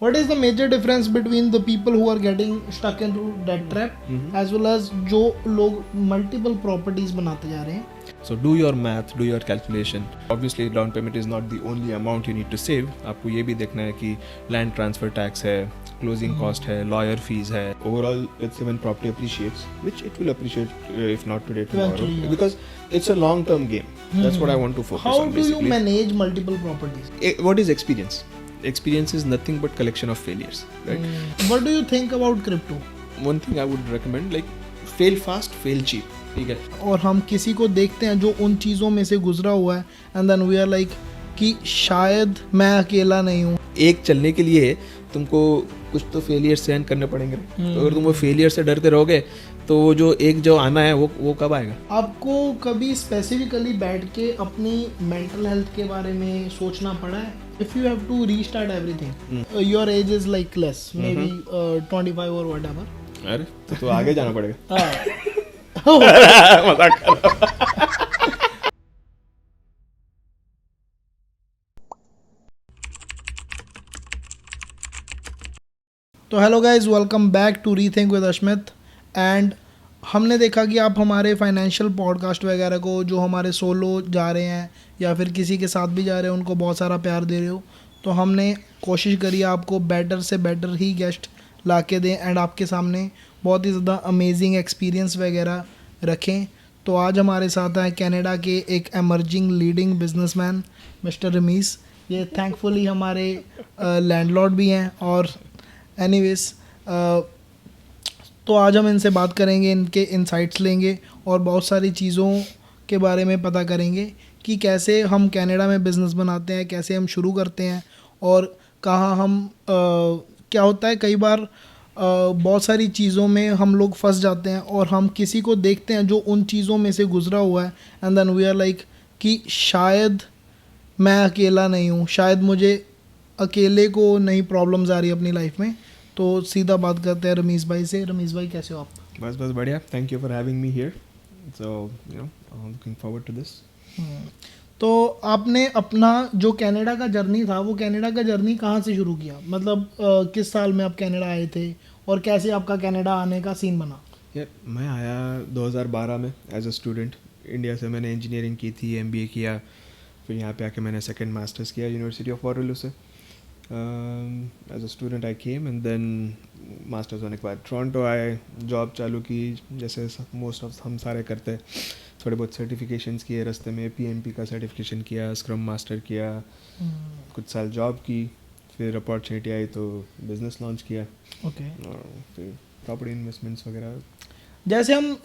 What is the major difference between the people who are getting stuck into debt trap as well as जो लोग multiple properties बनाते जा रहे हैं? So do your math, do your calculation. Obviously down payment is not the only amount you need to save. आपको ये भी देखना है कि land transfer tax है, closing cost है, lawyer fees है. Overall, let's say when property appreciates, which it will appreciate if not today, tomorrow. Eventually, yeah. Because it's a long-term game. That's what I want to focus How on do basically. you manage multiple properties? What is experience? Experience is nothing but collection of failures, right? What do you think about crypto? One thing I would recommend, like fail fast, fail cheap. ठीक है. और हम किसी को देखते हैं जो उन चीज़ों में से गुजरा हुआ है and then we are like कि शायद मैं अकेला नहीं हूँ. एक चलने के लिए तुमको कुछ तो फेलियर सहन करने पड़ेंगे. तो अगर तुम वो फेलियर से डरते रहोगे तो वो जो एक जो आना है वो कब आएगा? आपको कभी स्पेसिफिकली बैठ के अपनी मेंटल हेल्थ के बारे में सोचना पड़ा है? If you have to restart everything, your age is like less, maybe 25 और व्हाटएवर. अरे तो आगे जाना पड़ेगा. मजाक कर रहा हूं. तो hello guys, welcome back to rethink with Ashmit. And हमने देखा कि आप हमारे फाइनेंशियल पॉडकास्ट वगैरह को जो हमारे सोलो जा रहे हैं या फिर किसी के साथ भी जा रहे हैं उनको बहुत सारा प्यार दे रहे हो. तो हमने कोशिश करी आपको बेटर से बेटर ही गेस्ट ला के दें एंड आपके सामने बहुत ही ज़्यादा अमेजिंग एक्सपीरियंस वगैरह रखें. तो आज हमारे साथ हैं कनाडा के एक emerging leading businessman mister Rameez. ये थैंकफुली हमारे लैंडलॉर्ड भी हैं. और एनीवेज तो आज हम इनसे बात करेंगे, इनके इंसाइट्स लेंगे और बहुत सारी चीज़ों के बारे में पता करेंगे कि कैसे हम कनाडा में बिज़नेस बनाते हैं, कैसे हम शुरू करते हैं और कहाँ हम क्या होता है कई बार बहुत सारी चीज़ों में हम लोग फंस जाते हैं और हम किसी को देखते हैं जो उन चीज़ों में से गुजरा हुआ है and then we are like कि शायद मैं अकेला नहीं हूँ, शायद मुझे अकेले को नहीं प्रॉब्लम्स आ रही अपनी लाइफ में. तो सीधा बात करते हैं रमीज़ भाई से. रमीज़ भाई कैसे हो आप? बस बढ़िया. Thank you for having me here. So you know I am looking forward to this. तो आपने अपना जो कनाडा का जर्नी था वो कनाडा का जर्नी कहाँ से शुरू किया? मतलब किस साल में आप कनाडा आए थे और कैसे आपका कनाडा आने का सीन बना? मैं आया 2012 में एज अ स्टूडेंट. इंडिया से मैंने इंजीनियरिंग की थी, MBA किया. फिर यहाँ पे आके मैंने सेकंड मास्टर्स किया यूनिवर्सिटी ऑफ वाटरलू से. As a student I came and then masters होने के बाद टोरंटो आए, जॉब चालू की जैसे मोस्ट ऑफ हम सारे करते हैं. थोड़े बहुत सर्टिफिकेशंस किए रास्ते में. PMP का सर्टिफिकेशन किया, स्क्रम मास्टर किया, कुछ साल जॉब की. फिर अपॉर्चुनिटी आई तो बिज़नेस लॉन्च किया. ओके. और फिर प्रॉपर्टी इन्वेस्टमेंट्स वगैरह. जैसे हम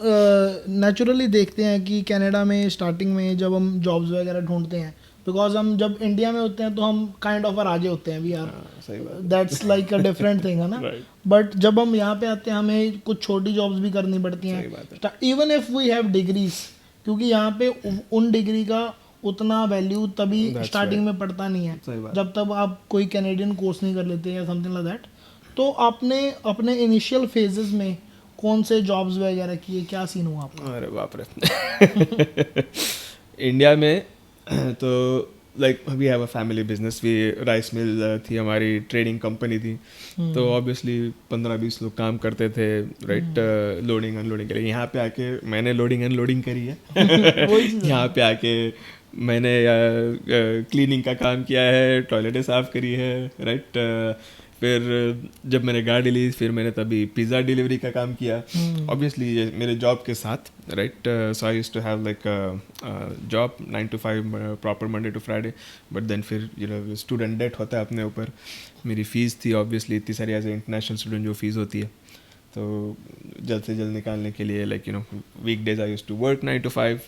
नेचुरली देखते हैं कि कनाडा में स्टार्टिंग में जब हम जॉब्स वगैरह ढूंढते हैं, बिकॉज हम जब इंडिया में होते हैं तो हम काइंड ऑफ राजे होते हैं, वी आर सही बात. That's like a different thing है ना. बट जब हम यहाँ पे आते हैं हमें कुछ छोटी जॉब्स भी करनी पड़ती हैं even if we have degrees, क्योंकि यहाँ पे उन डिग्री का उतना वैल्यू तभी स्टार्टिंग में पड़ता नहीं है जब तक आप कोई कैनेडियन कोर्स नहीं कर लेते या समथिंग लाइक दैट. तो आपने अपने इनिशियल फेजेस में कौन से जॉब्स वगैरह किए, क्या सीन हुआ आपका? अरे बाप रे. इंडिया में तो like we have a family business. We rice mill थी हमारी, ट्रेडिंग कंपनी थी. तो ऑब्वियसली 15-20 लोग काम करते थे, राइट, लोडिंग अनलोडिंग के लिए. यहाँ पे आके मैंने लोडिंग अनलोडिंग करी है. यहाँ पे आके मैंने क्लीनिंग का काम किया है, टॉयलेटें साफ़ करी है, राइट. फिर जब मैंने गाड़ी ली फिर मैंने तभी पिज़्ज़ा डिलीवरी का काम किया. ऑब्वियसली मेरे जॉब के साथ, right. So I used to have like job 9 to 5 proper Monday to Friday. But then फिर यू नो स्टूडेंट डेट होता है अपने ऊपर. मेरी फ़ीस थी ऑब्वियसली इतनी सारी एज ए इंटरनेशनल स्टूडेंट जो फ़ीस होती है, तो जल्द से जल्द निकालने के लिए like you know week days I used to work 9 to 5.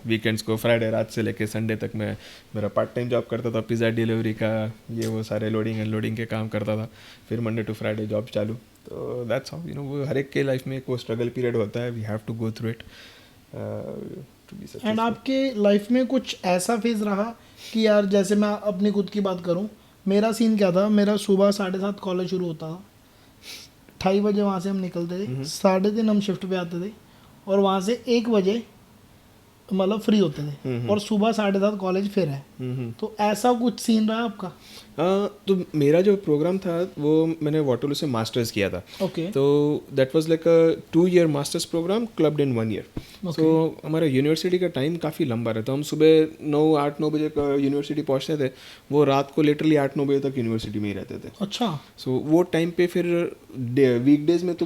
Weekends को फ्राइडे रात से लेके संडे तक मैं मेरा पार्ट टाइम जॉब करता था, पिज़्ज़ा डिलीवरी का, ये वो सारे लोडिंग अनलोडिंग के काम करता था. फिर मंडे टू फ्राइडे जॉब चालू. तो दैट्स हाउ यू नो वो हर एक के लाइफ में एक वो स्ट्रगल पीरियड होता है. We have to go through it to be successful. And आपके लाइफ में कुछ ऐसा फेज रहा कि यार, जैसे मैं अपनी खुद की बात करूं, मेरा सीन क्या था, मेरा सुबह 7:30 कॉलेज शुरू होता था. 2:30 बजे वहाँ से हम निकलते थे, 3:30 हम शिफ्ट पे आते थे और वहाँ से 1 बजे मतलब फ्री होते थे और सुबह 7:30 कॉलेज फिर है. तो ऐसा कुछ सीन रहा आपका? तो मेरा जो प्रोग्राम था वो मैंने वाटरलू से मास्टर्स किया था. ओके. तो that was like a 2 year masters program clubbed in 1 year. सो हमारा यूनिवर्सिटी का टाइम काफ़ी लंबा रहता. हम सुबह 8-9 बजे का यूनिवर्सिटी पहुंचते थे, वो रात को लिटरली 8-9 बजे तक यूनिवर्सिटी में ही रहते थे. अच्छा. सो वो टाइम पे फिर वीकडेज में तो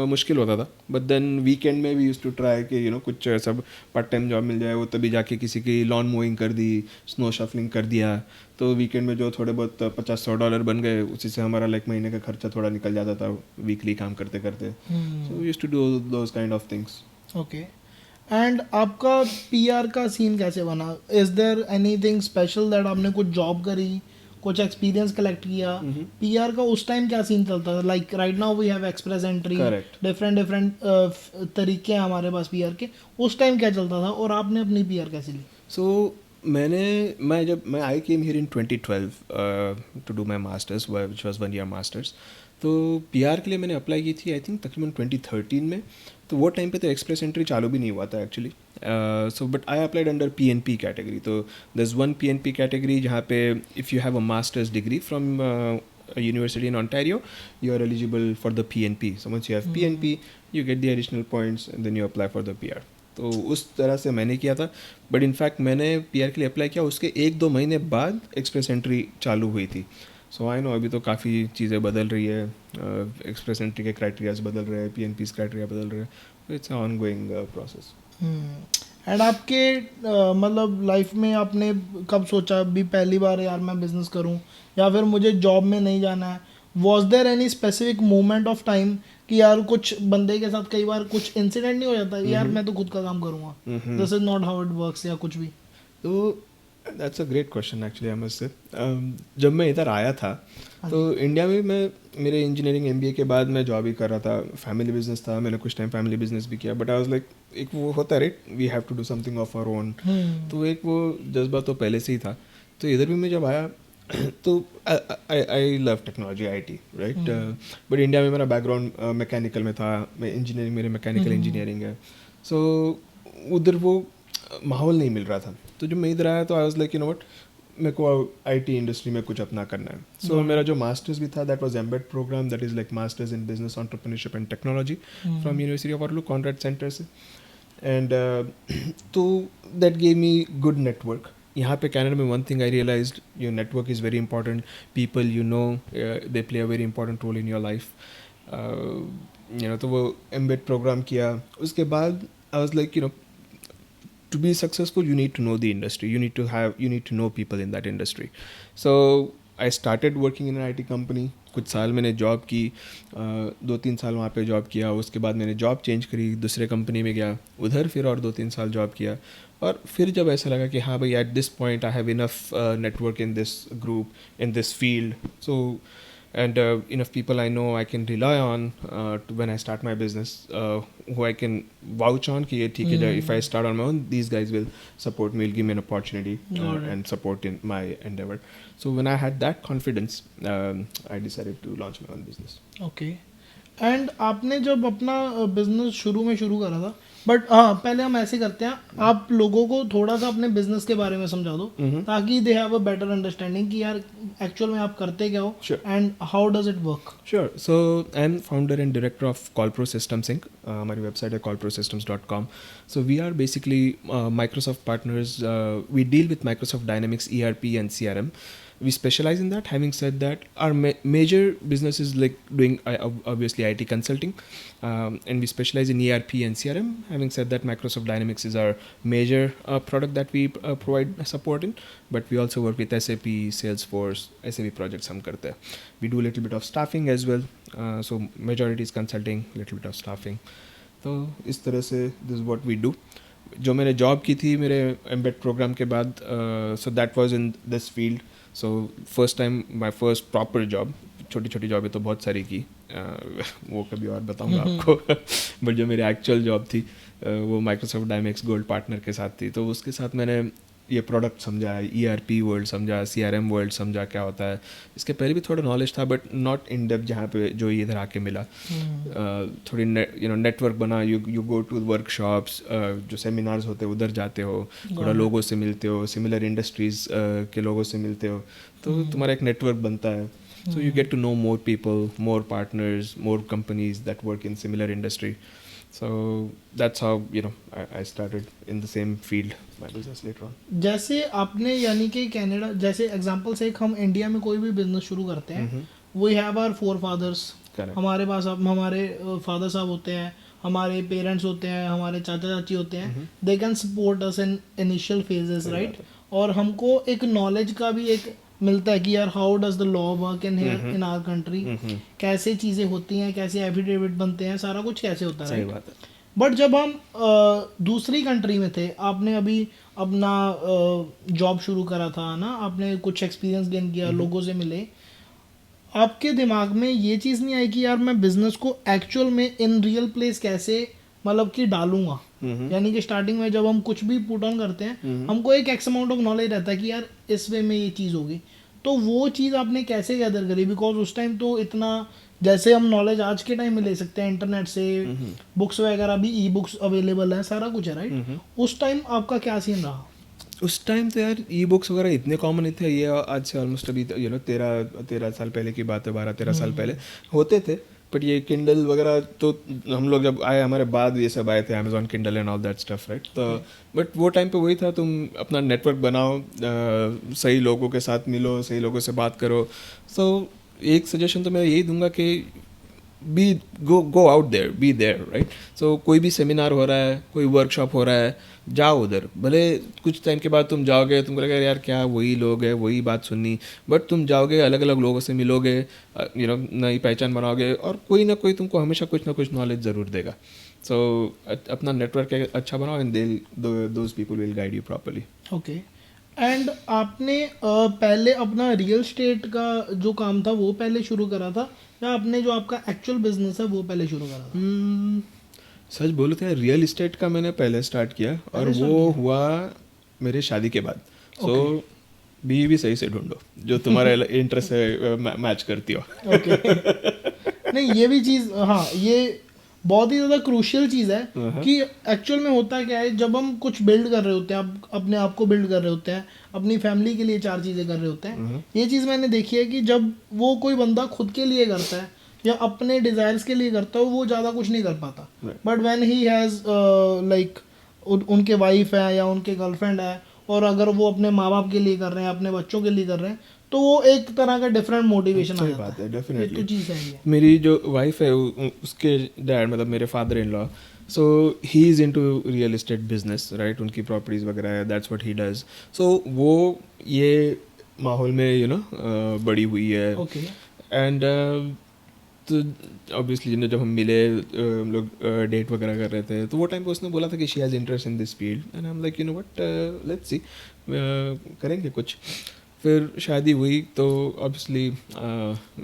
मुश्किल होता था, बट देन वीकेंड में वी यूज टू ट्राई कि कुछ सब पार्ट टाइम जॉब मिल जाए. वो तभी जाके किसी की लॉन मोइंग कर दी, स्नो शफलिंग कर दिया. तो वीकेंड में जो थोड़े बहुत $50-100 बन गए, उसी से हमारा लाइक महीने का खर्चा थोड़ा निकल जाता था वीकली काम करते करते. So we used to do those kind of things. Okay. And आपका पीआर का सीन कैसे बना? Is there anything special that आपने कुछ जॉब करी, कुछ एक्सपीरियंस कलेक्ट किया? पीआर का उस टाइम क्या सीन चलता था? Like right now we have express entry, Correct. Different तरीके हैं हमारे पास पीआर के. उस टाइम क्या चलता था और आपने अपनी पीआर कैसे ली? सो मैं I came here in 2012 to do my masters which was 1 year masters. तो पीआर के लिए मैंने अप्लाई की थी आई थिंक तकरीबन 2013 में. तो वो टाइम पे तो एक्सप्रेस एंट्री चालू भी नहीं हुआ था actually. So but I applied under PNP category. तो there is one PNP category जहाँ पे if you have a masters degree from a university in Ontario, you are eligible for the PNP. So once you have PNP, you get the additional points and then you apply for the PR. तो उस तरह से मैंने किया था. But in fact मैंने PR के लिए अप्लाई किया, उसके 1-2 महीने बाद एक्सप्रेस एंट्री चालू हुई थी. सो आई नो अभी तो काफ़ी चीज़ें बदल रही है. एक्सप्रेस एंट्री के क्राइटेरियाज बदल रहे हैं, PNP's क्राइटेरिया बदल रहे हैं. It's on going process. And आपके मतलब लाइफ में आपने कब सोचा भी पहली बार यार मैं बिजनेस करूं, या फिर मुझे जॉब में नहीं जाना है? Was there any specific moment of time कि यार कुछ बंदे के साथ कई बार कुछ इंसिडेंट नहीं हो जाता यार मैं तो खुद का काम करूंगा, this is not how it works, या कुछ भी? तो that's a great question actually. I must say जब मैं इधर आया था तो इंडिया में मैं मेरे इंजीनियरिंग MBA के बाद मैं जॉब ही कर रहा था. फैमिली बिजनेस था, मैंने कुछ टाइम फैमिली बिजनेस भी किया. बट आई वाज लाइक एक वो होता है right, we have to do something of our own. तो एक वो जज्बा तो पहले से ही था. तो इधर भी मैं जब आया तो I love technology, IT right. But India में मेरा बैकग्राउंड मैकेनिकल में था. मैं इंजीनियरिंग, मेरे मैकेनिकल इंजीनियरिंग है. सो उधर वो माहौल नहीं मिल रहा था. तो जब मैं इधर आया तो आई was like you know what, मेरे को IT इंडस्ट्री में कुछ अपना करना है. सो मेरा जो मास्टर्स भी था that was embed program, that is like masters in business entrepreneurship and technology from university of Waterloo Conrad centre से. एंड तो that gave me good network. यहाँ पे कनाडा में one thing I realised, your network is very important. People you know they play a very important role in your life. तो वो embed program किया. उसके बाद I was like to be successful you need to know the industry, you need to know people in that industry. So I started working in an IT company. कुछ साल मैंने job की, 2-3 साल वहाँ पे जॉब किया. उसके बाद मैंने जॉब चेंज करी, दूसरे कंपनी में गया, उधर फिर और 2-3 साल जॉब किया. और फिर जब ऐसा लगा कि हाँ भाई at this point I have enough network in this group, in this field, so and enough people I know I can rely on when I start my business, who I can vouch on कि ये ठीक है, if I start on my own these guys will support me, will give me an opportunity and support in my endeavor. So when I had that confidence, I decided to launch my own business. Okay. And आपने जब अपना business शुरू करा था, but हाँ पहले हम ऐसे करते हैं, आप लोगों को थोड़ा सा अपने बिजनेस के बारे में समझा दो ताकि they have a better understanding कि यार एक्चुअल में आप करते क्या हो and how does it work. Sure. So I am founder and director of CallPro systems inc. हमारी वेबसाइट है callprosystems.com. So we are basically Microsoft partners. We deal with Microsoft Dynamics ERP and CRM. We specialize in that. Having said that, our major business is like doing obviously IT consulting, and we specialize in ERP and CRM. Having said that, Microsoft Dynamics is our major product that we provide support in, but we also work with SAP, Salesforce, SAP projects हम करते हैं. We do a little bit of staffing as well, so majority is consulting, little bit of staffing. तो इस तरह से this is what we do. जो मैंने job की थी मेरे एम्बेड प्रोग्राम के बाद, so that was in this field. So first time my first proper job, छोटी छोटी जॉबें तो बहुत सारी की, वो कभी और बताऊंगा आपको. बट जो मेरी एक्चुअल जॉब थी वो माइक्रोसॉफ्ट डायनेमिक्स गोल्ड पार्टनर के साथ थी. तो उसके साथ मैंने ये प्रोडक्ट समझा, ERP वर्ल्ड समझा, CRM वर्ल्ड समझा क्या होता है. इसके पहले भी थोड़ा नॉलेज था बट नॉट इन डेप्थ जहाँ पे जो इधर आके मिला. थोड़ी नेटवर्क बना, यू गो टू वर्कशॉप्स, जो सेमिनार्स होते हैं उधर जाते हो, थोड़ा लोगों से मिलते हो, सिमिलर इंडस्ट्रीज के लोगों से मिलते हो, तो तुम्हारा एक नेटवर्क बनता है. So you get to know more people, more partners, more companies that work in similar industry. So that's how I started in the same field my business later on. जैसे आपने यानी कि कनाडा, जैसे example से एक हम India में कोई भी बिजनेस शुरू करते हैं, we have our forefathers. हमारे पास अब हमारे फादर साहब होते हैं, हमारे पेरेंट्स होते हैं, हमारे चाचा चाची होते हैं. They can support us in initial phases, right. और हमको एक नॉलेज का भी एक मिलता है कि यार how does the law work in here in our country, कैसे चीज़ें होती हैं, कैसे एफिडेविट बनते हैं, सारा कुछ कैसे होता है. सही बात है. बट जब हम दूसरी कंट्री में थे, आपने अभी अपना जॉब शुरू करा था ना, आपने कुछ एक्सपीरियंस गेन किया, लोगों से मिले, आपके दिमाग में ये चीज़ नहीं आई कि यार मैं बिजनेस को एक्चुअल में इन रियल प्लेस कैसे मतलब कि डालूंगा. यानी कि स्टार्टिंग में जब हम कुछ भी पुट ऑन करते हैं, हमको एक एक्स अमाउंट ऑफ नॉलेज रहता है कि यार इस वे में ये चीज़ होगी. तो वो चीज़ आपने कैसे गैदर करी? बिकॉज उस टाइम तो इतना, जैसे हम नॉलेज आज के टाइम में ले सकते हैं इंटरनेट से, बुक्स वगैरह भी ई बुक्स अवेलेबल है, सारा कुछ है, राइट. उस टाइम आपका क्या सीन रहा? उस टाइम तो यार ई बुक्स वगैरह इतने कॉमन नहीं थे. ये आज से ऑलमोस्ट अभी 13 साल पहले की बात है, 12-13 साल पहले होते थे. बट ये किंडल वगैरह तो हम लोग जब आए, हमारे बाद ये सब आए थे, Amazon Kindle and all that stuff, right. तो बट वो टाइम पे वही था, तुम अपना नेटवर्क बनाओ, सही लोगों के साथ मिलो, सही लोगों से बात करो. सो एक सजेशन तो मैं यही दूंगा कि go out there, be there, right. So कोई भी सेमिनार हो रहा है, कोई वर्कशॉप हो रहा है, जाओ उधर. भले कुछ टाइम के बाद तुम जाओगे, तुमको लगेगा यार क्या वही लोग हैं, वही बात सुननी, बट तुम जाओगे, अलग अलग लोगों से मिलोगे, नई पहचान बनाओगे, और कोई ना कोई तुमको हमेशा कुछ ना कुछ नॉलेज ज़रूर देगा. सो अपना नेटवर्क अच्छा बनाओ, and those people will guide you properly. Okay. And आपने पहले अपना रियल स्टेट का जो काम था वो पहले शुरू करा था, या आपने जो आपका एक्चुअल बिजनेस है वो पहले शुरू करा था? सच बोलो तो रियल इस्टेट का मैंने पहले स्टार्ट किया, और वो हुआ मेरे शादी के बाद. सो बीवी भी सही से ढूंढो जो तुम्हारे इंटरेस्ट से मैच करती हो. ओके. नहीं, ये भी चीज़, हाँ, ये बहुत ही ज़्यादा क्रूशियल चीज़ है कि एक्चुअल में होता क्या है, जब हम कुछ बिल्ड कर रहे होते हैं, आप अपने आप को बिल्ड कर रहे होते हैं, अपनी फैमिली के लिए 4 चीज़ें कर रहे होते हैं, ये चीज़ मैंने देखी है कि जब वो कोई बंदा खुद के लिए करता है या अपने डिज़ायर्स के लिए करता है, वो ज़्यादा कुछ नहीं कर पाता. But when he has like उनके वाइफ है या उनके गर्लफ्रेंड है, और अगर वो अपने माँ बाप के लिए कर रहे हैं, अपने बच्चों के लिए कर रहे हैं, तो वो एक तरह का डिफरेंट मोटिवेशन आ जाता है. डेफिनेटली. तो चीज़ है ये. मेरी जो वाइफ है उसके डैड, मतलब मेरे father in law, so he is into real estate business, right. उनकी प्रॉपर्टीज़ वगैरह है, दैट्स व्हाट ही डज. सो वो ये माहौल में बड़ी हुई है. ओके. एंड तो ऑब्वियसली जब हम मिले, हम लोग डेट वगैरह कर रहे थे, तो वो टाइम पे उसने बोला था कि she has interest in this field, and I am like what, let's see, करेंगे कुछ. फिर शादी हुई तो ऑब्वियसली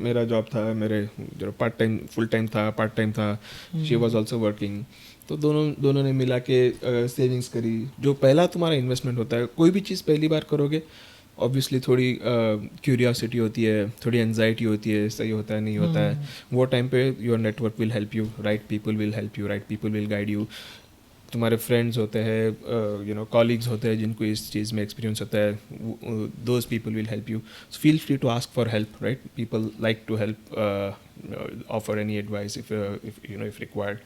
मेरा जॉब था, मेरे जो पार्ट टाइम, फुल टाइम था, पार्ट टाइम था, शी वाज आल्सो वर्किंग. तो दोनों ने मिला के सेविंग्स करी. जो पहला तुम्हारा इन्वेस्टमेंट होता है, कोई भी चीज़ पहली बार करोगे, ऑब्वियसली थोड़ी क्यूरियोसिटी होती है, थोड़ी एंजाइटी होती है, सही होता है नहीं होता है. वो टाइम पे your network will help you, right people will help you, right people will guide you. तुम्हारे फ्रेंड्स होते हैं, कॉलीग्स होते हैं जिनको इस चीज़ में एक्सपीरियंस होता है, those people will help you. Feel free to ask for help, right. People like to help, offer any advice if required.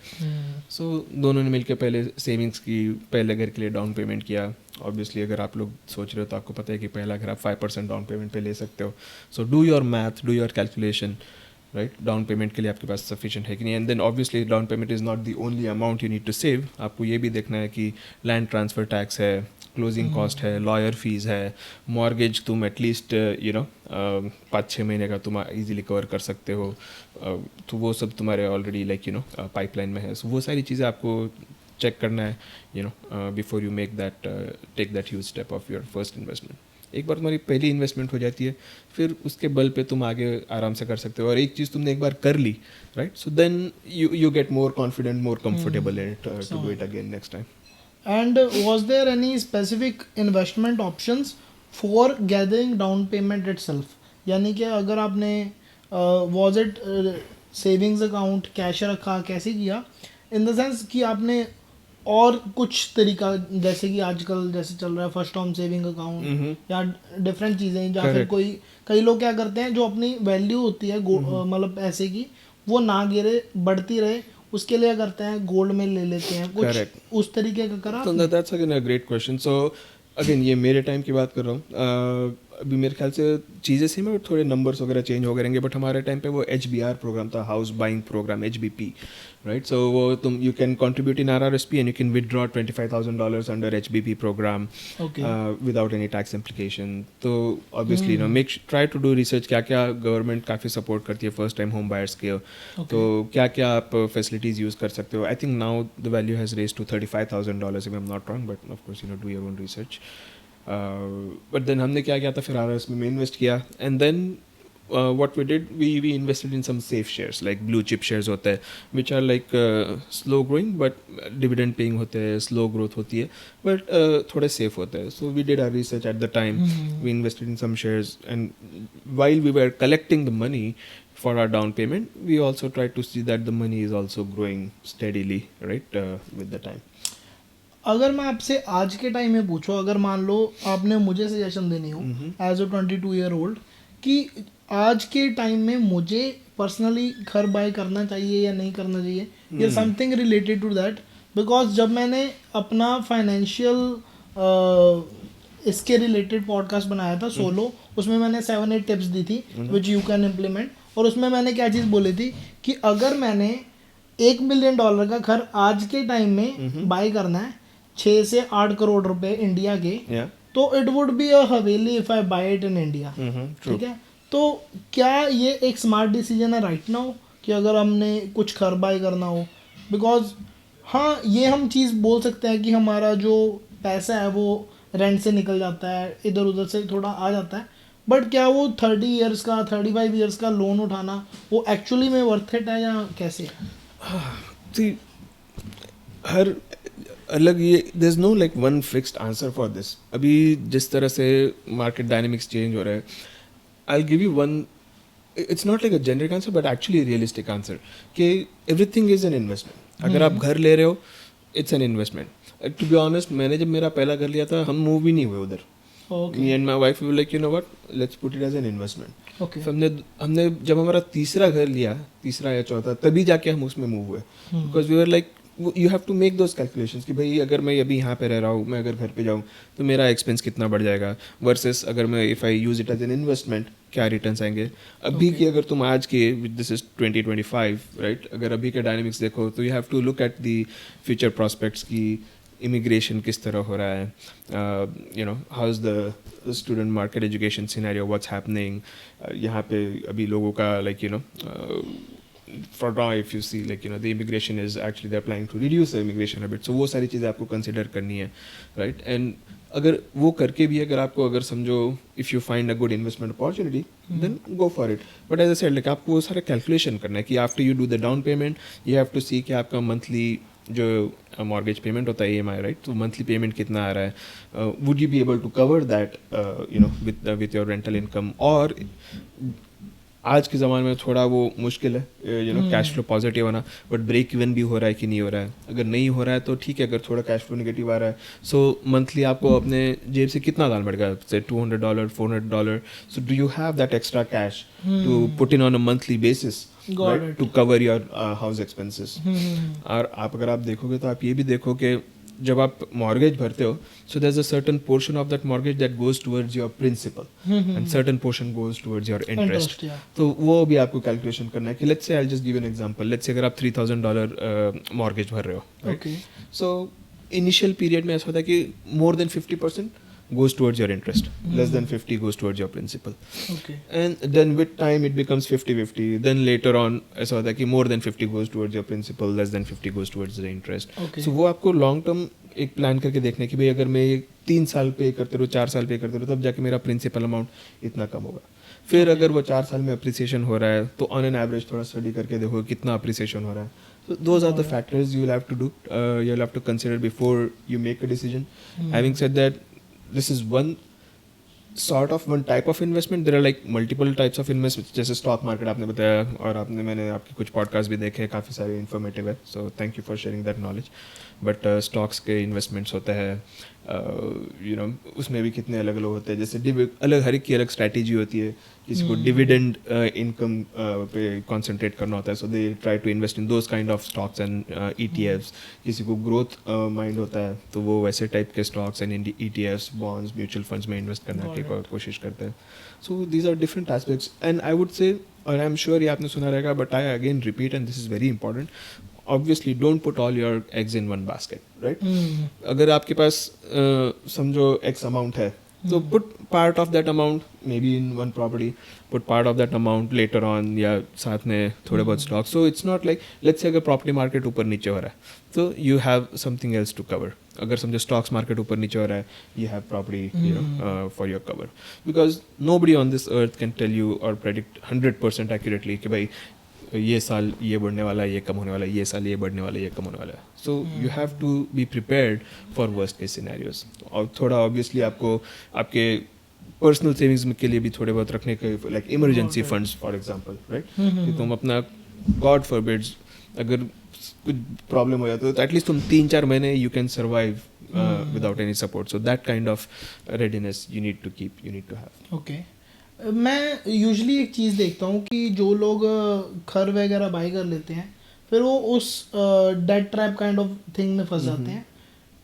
So दोनों ने मिलकर पहले सेविंग्स की, पहले घर के लिए डाउन पेमेंट किया. ऑब्वियसली अगर आप लोग सोच रहे हो तो आपको पता है कि पहला घर आप 5% डाउन पेमेंट पे ले सकते हो. So do your math, do your calculation, right. Down payment के लिए आपके पास सफिशिएंट है कि नहीं. And then obviously down payment is not the only amount you need to save. आपको ये भी देखना है कि लैंड ट्रांसफ़र टैक्स है, क्लोजिंग कॉस्ट है, लॉयर फीस है, मॉर्गेज तुम एटलीस्ट 5-6 महीने का तुम ईजिली कवर कर सकते हो. तो वो सब तुम्हारे ऑलरेडी पाइपलाइन में है. सो वो सारी चीज़ें आपको चेक करना है before you take that huge step of your first investment. एक बार तुम्हारी पहली इन्वेस्टमेंट हो जाती है, फिर उसके बल पे तुम आगे आराम से कर सकते हो. और एक चीज़ तुमने एक बार कर ली, right, so then you get more confident, more comfortable in it to do it again next time. And was there any specific investment options for gathering down payment itself? यानी कि अगर आपने was it savings account cash रखा, कैसे किया, in the sense कि आपने और कुछ तरीका, जैसे कि आजकल जैसे चल रहा है फर्स्ट होम सेविंग अकाउंट या डिफरेंट चीज़ें, या फिर Correct. कोई कई लोग क्या करते हैं, जो अपनी वैल्यू होती है मतलब पैसे की, वो ना गिरे, बढ़ती रहे, उसके लिए करते हैं गोल्ड में ले लेते हैं कुछ, Correct. उस तरीके का करा So आपने? that's again a great question. So again ये मेरे टाइम की बात कर रहा हूँ. अभी मेरे ख्याल से चीज़ें सेम है बट थोड़े नंबर्स वगैरह चेंज हो गए रहेंगे. बट हमारे टाइम पे वो HBR प्रोग्राम था, house buying program, HBP, right. So वो तुम you can contribute in RRSP and you can withdraw $25,000 under HBP program Okay. Without any tax implication. तो obviously no make try to do research क्या क्या government काफ़ी support करती है first time home buyers के. तो क्या क्या आप फैसिलिटीज़ यूज़ कर सकते हो. I think now the value has raise to $35,000 if I am not wrong, but of course you know do your own research. But then हमने क्या किया था, फिर RRSP में इन्वेस्ट किया and then what we did, we invested in some safe shares like blue chip shares होते हैं which are like slow growing but dividend paying होते हैं, slow growth होती है but थोड़े safe होते हैं. So we did our research at the time. We invested in some shares and while we were collecting the money for our down payment, we also tried to see that the money is also growing steadily, right, with the time. अगर मैं आपसे आज के time में पूछूं, अगर मान लो आपने मुझे सजेशन देनी हो एज अ 22-year-old कि आज के टाइम में मुझे पर्सनली घर बाय करना चाहिए या नहीं करना चाहिए, या something related to that, because जब मैंने अपना फाइनेंशियल इसके रिलेटेड पॉडकास्ट बनाया था सोलो, उसमें मैंने 7-8 टिप्स दी थी विच यू कैन इम्प्लीमेंट. और उसमें मैंने क्या चीज़ बोली थी कि अगर मैंने $1 मिलियन का घर आज के टाइम में बाय करना है 6 से 8 करोड़ रुपए इंडिया के, Yeah. तो it would be a haveli if I buy it in India. True. ठीक है, तो क्या ये एक स्मार्ट डिसीजन है राइट नाउ कि अगर हमने कुछ घर बाय करना हो, बिकॉज हाँ ये हम चीज़ बोल सकते हैं कि हमारा जो पैसा है वो रेंट से निकल जाता है, इधर उधर से थोड़ा आ जाता है, बट क्या वो 30 ईयर्स का 35 ईयर्स का लोन उठाना वो एक्चुअली में वर्थ इट है या कैसे है? See, हर अलग ये there is no like one fixed answer for this. अभी जिस तरह से मार्केट डायनेमिक्स चेंज हो रहा है, I will give you one, it's not like a generic answer but actually realistic answer कि एवरीथिंग इज एन इन्वेस्टमेंट. अगर आप घर ले रहे हो, it's an investment. To be honest, मैंने जब मेरा पहला घर लिया था, हम मूव ही नहीं हुए उधर. Me and my wife we like you know what, let's put it as an investment. Okay. हमने जब हमारा तीसरा घर लिया, तीसरा या चौथा, तभी जाके हम उसमें मूव हुए. Because we were like you have to make those calculations कि भाई अगर मैं अभी यहाँ पे रह रहा हूँ, मैं अगर घर पे जाऊँ तो मेरा एक्सपेंस कितना बढ़ जाएगा वर्सेस अगर मैं if I use it as an investment क्या रिटर्न्स आएंगे. अभी की अगर तुम आज के दिस इज 2025 राइट, अगर अभी के डायनेमिक्स देखो तो you have to look at the future prospects की इमिग्रेशन किस तरह हो रहा है, you know how is the student market education scenario, what's happening यहाँ पे अभी लोगों का like you know for now if you see like you know the immigration is actually they're planning to reduce the immigration a bit, so वो सारी चीज़ें आपको consider करनी है राइट. एंड अगर वो करके भी अगर आपको अगर समझो if you find a good investment opportunity then go for it. But as I said like आपको वो सारा कैलकुलेशन करना है कि after you do the down payment you have to see कि आपका मंथली जो मॉर्गेज पेमेंट होता है EMI राइट, तो मंथली पेमेंट कितना आ रहा है, would you be able to cover that you know with your rental income. और आज के ज़माने में थोड़ा वो मुश्किल है you no cash flow positive होना, बट ब्रेक इवन भी हो रहा है कि नहीं हो रहा है. अगर नहीं हो रहा है तो ठीक है, अगर थोड़ा कैश फ्लो नेगेटिव आ रहा है सो मंथली आपको अपने जेब से कितना डालना पड़ेगा, से $200 $400. So do you have that extra cash to put in on a monthly basis to cover your house expenses. और अगर आप देखोगे तो आप ये भी देखो कि जब आप मॉर्गेज भरते हो so there is a certain portion of that mortgage that goes towards your principal and certain portion goes towards your interest. तो वो भी आपको कैलकुलेशन करना है कि let's say I will just give an example, let's say अगर आप $3,000 mortgage भर रहे हो, ओके, सो इनिशियल पीरियड में ऐसा होता है कि more than 50% goes towards your interest, less than 50 goes towards your principal. Okay. And then with time it becomes 50-50. Then later on ऐसा होता है कि more than 50 goes towards your principal, less than 50 goes towards the interest. Okay. So वो आपको long term एक plan करके देखने की भाई अगर मैं 3 साल पे करते रहूँ, 4 साल पे करते रहूँ, तब जाके मेरा प्रिंसिपल अमाउंट इतना कम होगा. फिर अगर वो 4 साल में अप्रिसिएशन हो रहा है तो ऑन एन एवरेज थोड़ा स्टडी करके देखो कितना अप्रिसिएशन हो रहा है. So those are the factors you'll have to do. You'll have to consider before you make a decision. Having said that, this is one type of investment. There are like multiple types of investments. जैसे stock market आपने बताया, और मैंने आपके कुछ podcast भी देखे, काफ़ी सारे इन्फॉर्मेटिव है, so thank you for sharing that knowledge. But stocks के इन्वेस्टमेंट्स होते हैं, उसमें भी कितने अलग अलग होते हैं. जैसे अलग, हर एक की अलग स्ट्रैटेजी होती है. किसी को डिविडेंड इनकम पे कॉन्सेंट्रेट करना होता है, so they try to invest in those kind of stocks and ETFs. किसी को ग्रोथ माइंड होता है, तो वो वैसे टाइप के stocks and ETFs, bonds, mutual funds में इन्वेस्ट करने की कोशिश करते हैं. So these are different aspects, and I would say, और आई एम श्योर ये आपने सुना रहेगा, but I again repeat, and this is very important. Obviously don't put all your eggs in one basket, right? अगर आपके पास समझो X amount है, तो put part of that amount maybe in one property, put part of that amount later on, या साथ में थोड़े बहुत stocks. So it's not like, let's say अगर property market ऊपर नीचे हो रहा है, तो you have something else to cover. अगर समझो stocks market ऊपर नीचे हो रहा है, you have property, for your cover. Because nobody on this earth can tell you or predict 100% accurately कि भाई ये साल ये बढ़ने वाला है, ये कम होने वाला है, ये साल ये बढ़ने वाला है, ये कम होने वाला है. So you have to be prepared for worst case scenarios. और थोड़ा ऑब्वियसली आपको आपके पर्सनल सेविंग्स के लिए भी थोड़े बहुत रखने के, like emergency funds for example, right? कि तुम अपना, गॉड फॉरबिड्स, अगर कुछ प्रॉब्लम हो जाता है, तो एटलीस्ट तुम 3-4 महीने you can survive without any support. So that kind of readiness you need to keep, you need to have. Okay. मैं यूजुअली एक चीज़ देखता हूँ कि जो लोग घर वगैरह बाई कर लेते हैं, फिर वो उस debt trap kind of thing में फंस जाते हैं.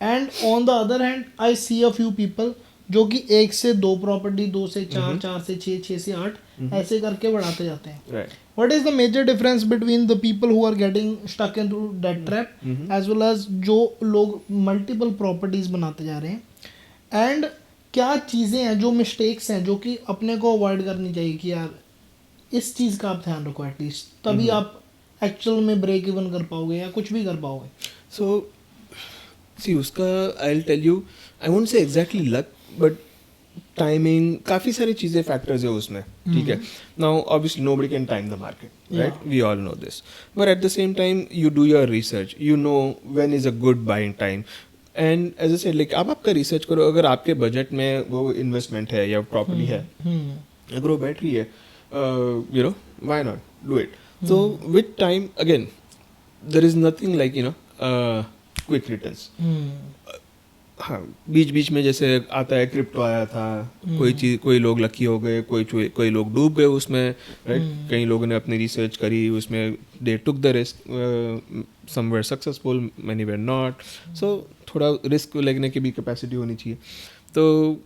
And on the other hand I see a few people जो कि 1 से 2 प्रॉपर्टी, 2 से 4, 4 से 6, 6 से 8 ऐसे करके बढ़ाते जाते हैं. What is the major difference between the people who are getting stuck into debt trap as well as जो लोग मल्टीपल प्रॉपर्टीज बनाते जा रहे हैं? एंड क्या चीज़ें हैं, जो मिस्टेक्स हैं, जो कि अपने को अवॉइड करनी चाहिए कि यार इस चीज़ का आप ध्यान रखो एटलीस्ट, तभी आप एक्चुअल में ब्रेक इवन कर पाओगे या कुछ भी कर पाओगे. सो सी, उसका I will tell you, I won't say exactly luck, but timing, काफ़ी सारी चीज़ें फैक्टर्स है उसमें, ठीक है. Now obviously nobody can time the market, right? We all know this, but at the same time you do your research, you know when is a good buying time. And as I said, like आप आपका research करो. अगर आपके budget में वो investment है या property है, अगर वो बैठ रही है, you know, why not do it? So with time again there is nothing like, you know, quick returns. हाँ, बीच बीच में जैसे आता है, क्रिप्टो आया था, कोई चीज़, कोई लोग लकी हो गए, कोई लोग डूब गए उसमें, राइट? कई लोगों ने अपनी रिसर्च करी उसमें, they took the risk, some were successful, many were not. So थोड़ा रिस्क लेने की भी कैपेसिटी होनी चाहिए. तो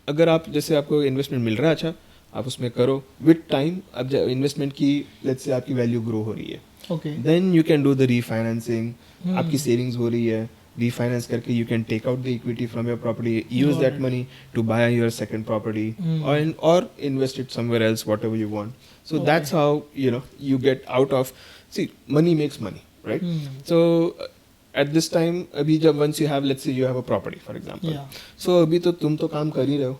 अगर आप, जैसे आपको इन्वेस्टमेंट मिल रहा है, अच्छा, आप उसमें करो. विद टाइम अब इन्वेस्टमेंट की, लेट्स से आपकी वैल्यू ग्रो हो रही है, then you can do the refinancing. आपकी सेविंग्स हो रही है, refinance करके you can take out the equity from your property, use that money to buy your second property, or invest it somewhere else, whatever you want. So that's how, you know, you get out of, see, money makes money, right? So at this time, अभी जब once you have, let's say you have a property for example, so अभी तो तुम तो काम कर ही रहे हो,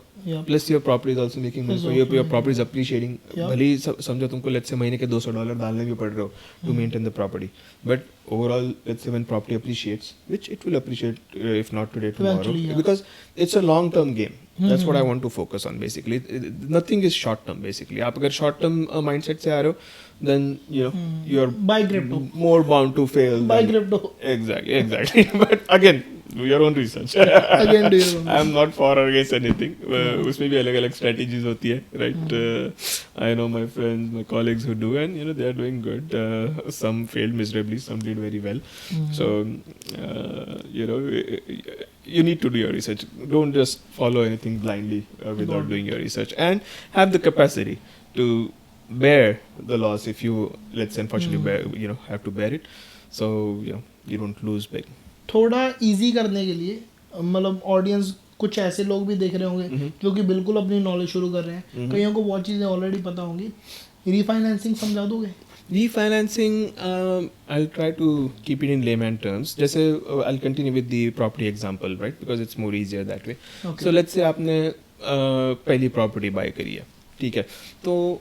plus your property is also making money, so your property is appreciating. भले ही समझो तुमको let's say महीने के $200 डालने भी पड़ रहे हो to maintain the property, but overall, let's say when property appreciates, which it will appreciate, if not today, tomorrow, because it's a long term game. That's what I want to focus on basically. Nothing is short term basically. आप अगर short term mindset से आ रहे हो, then you know you're buy crypto, more bound to fail. Buy crypto. Exactly. But again, do your own research. Again, do your own. I'm not for or against anything. उसमें भी अलग अलग strategies होती है, right? I know my friends, my colleagues who do, and you know they are doing good. Some failed miserably, some did very well. So you know, you need to do your research. Don't just follow anything blindly without doing your research, and have the capacity to bear the loss if you, let's say, unfortunately you know, have to bear it. So you know, you don't lose big. थोड़ा easy करने के लिए, मतलब audience कुछ ऐसे लोग भी देख रहे होंगे जो कि बिल्कुल अपनी नॉलेज शुरू कर रहे हैं, कईयों को बहुत चीज़ें ऑलरेडी पता होंगी. रीफाइनेंसिंग समझा दोगे? Refinancing, I'll try to keep it in layman terms. जैसे I'll continue with the property example, right? Because it's more easier that way. So let's say आपने पहली प्रॉपर्टी बाय करी है, ठीक है, तो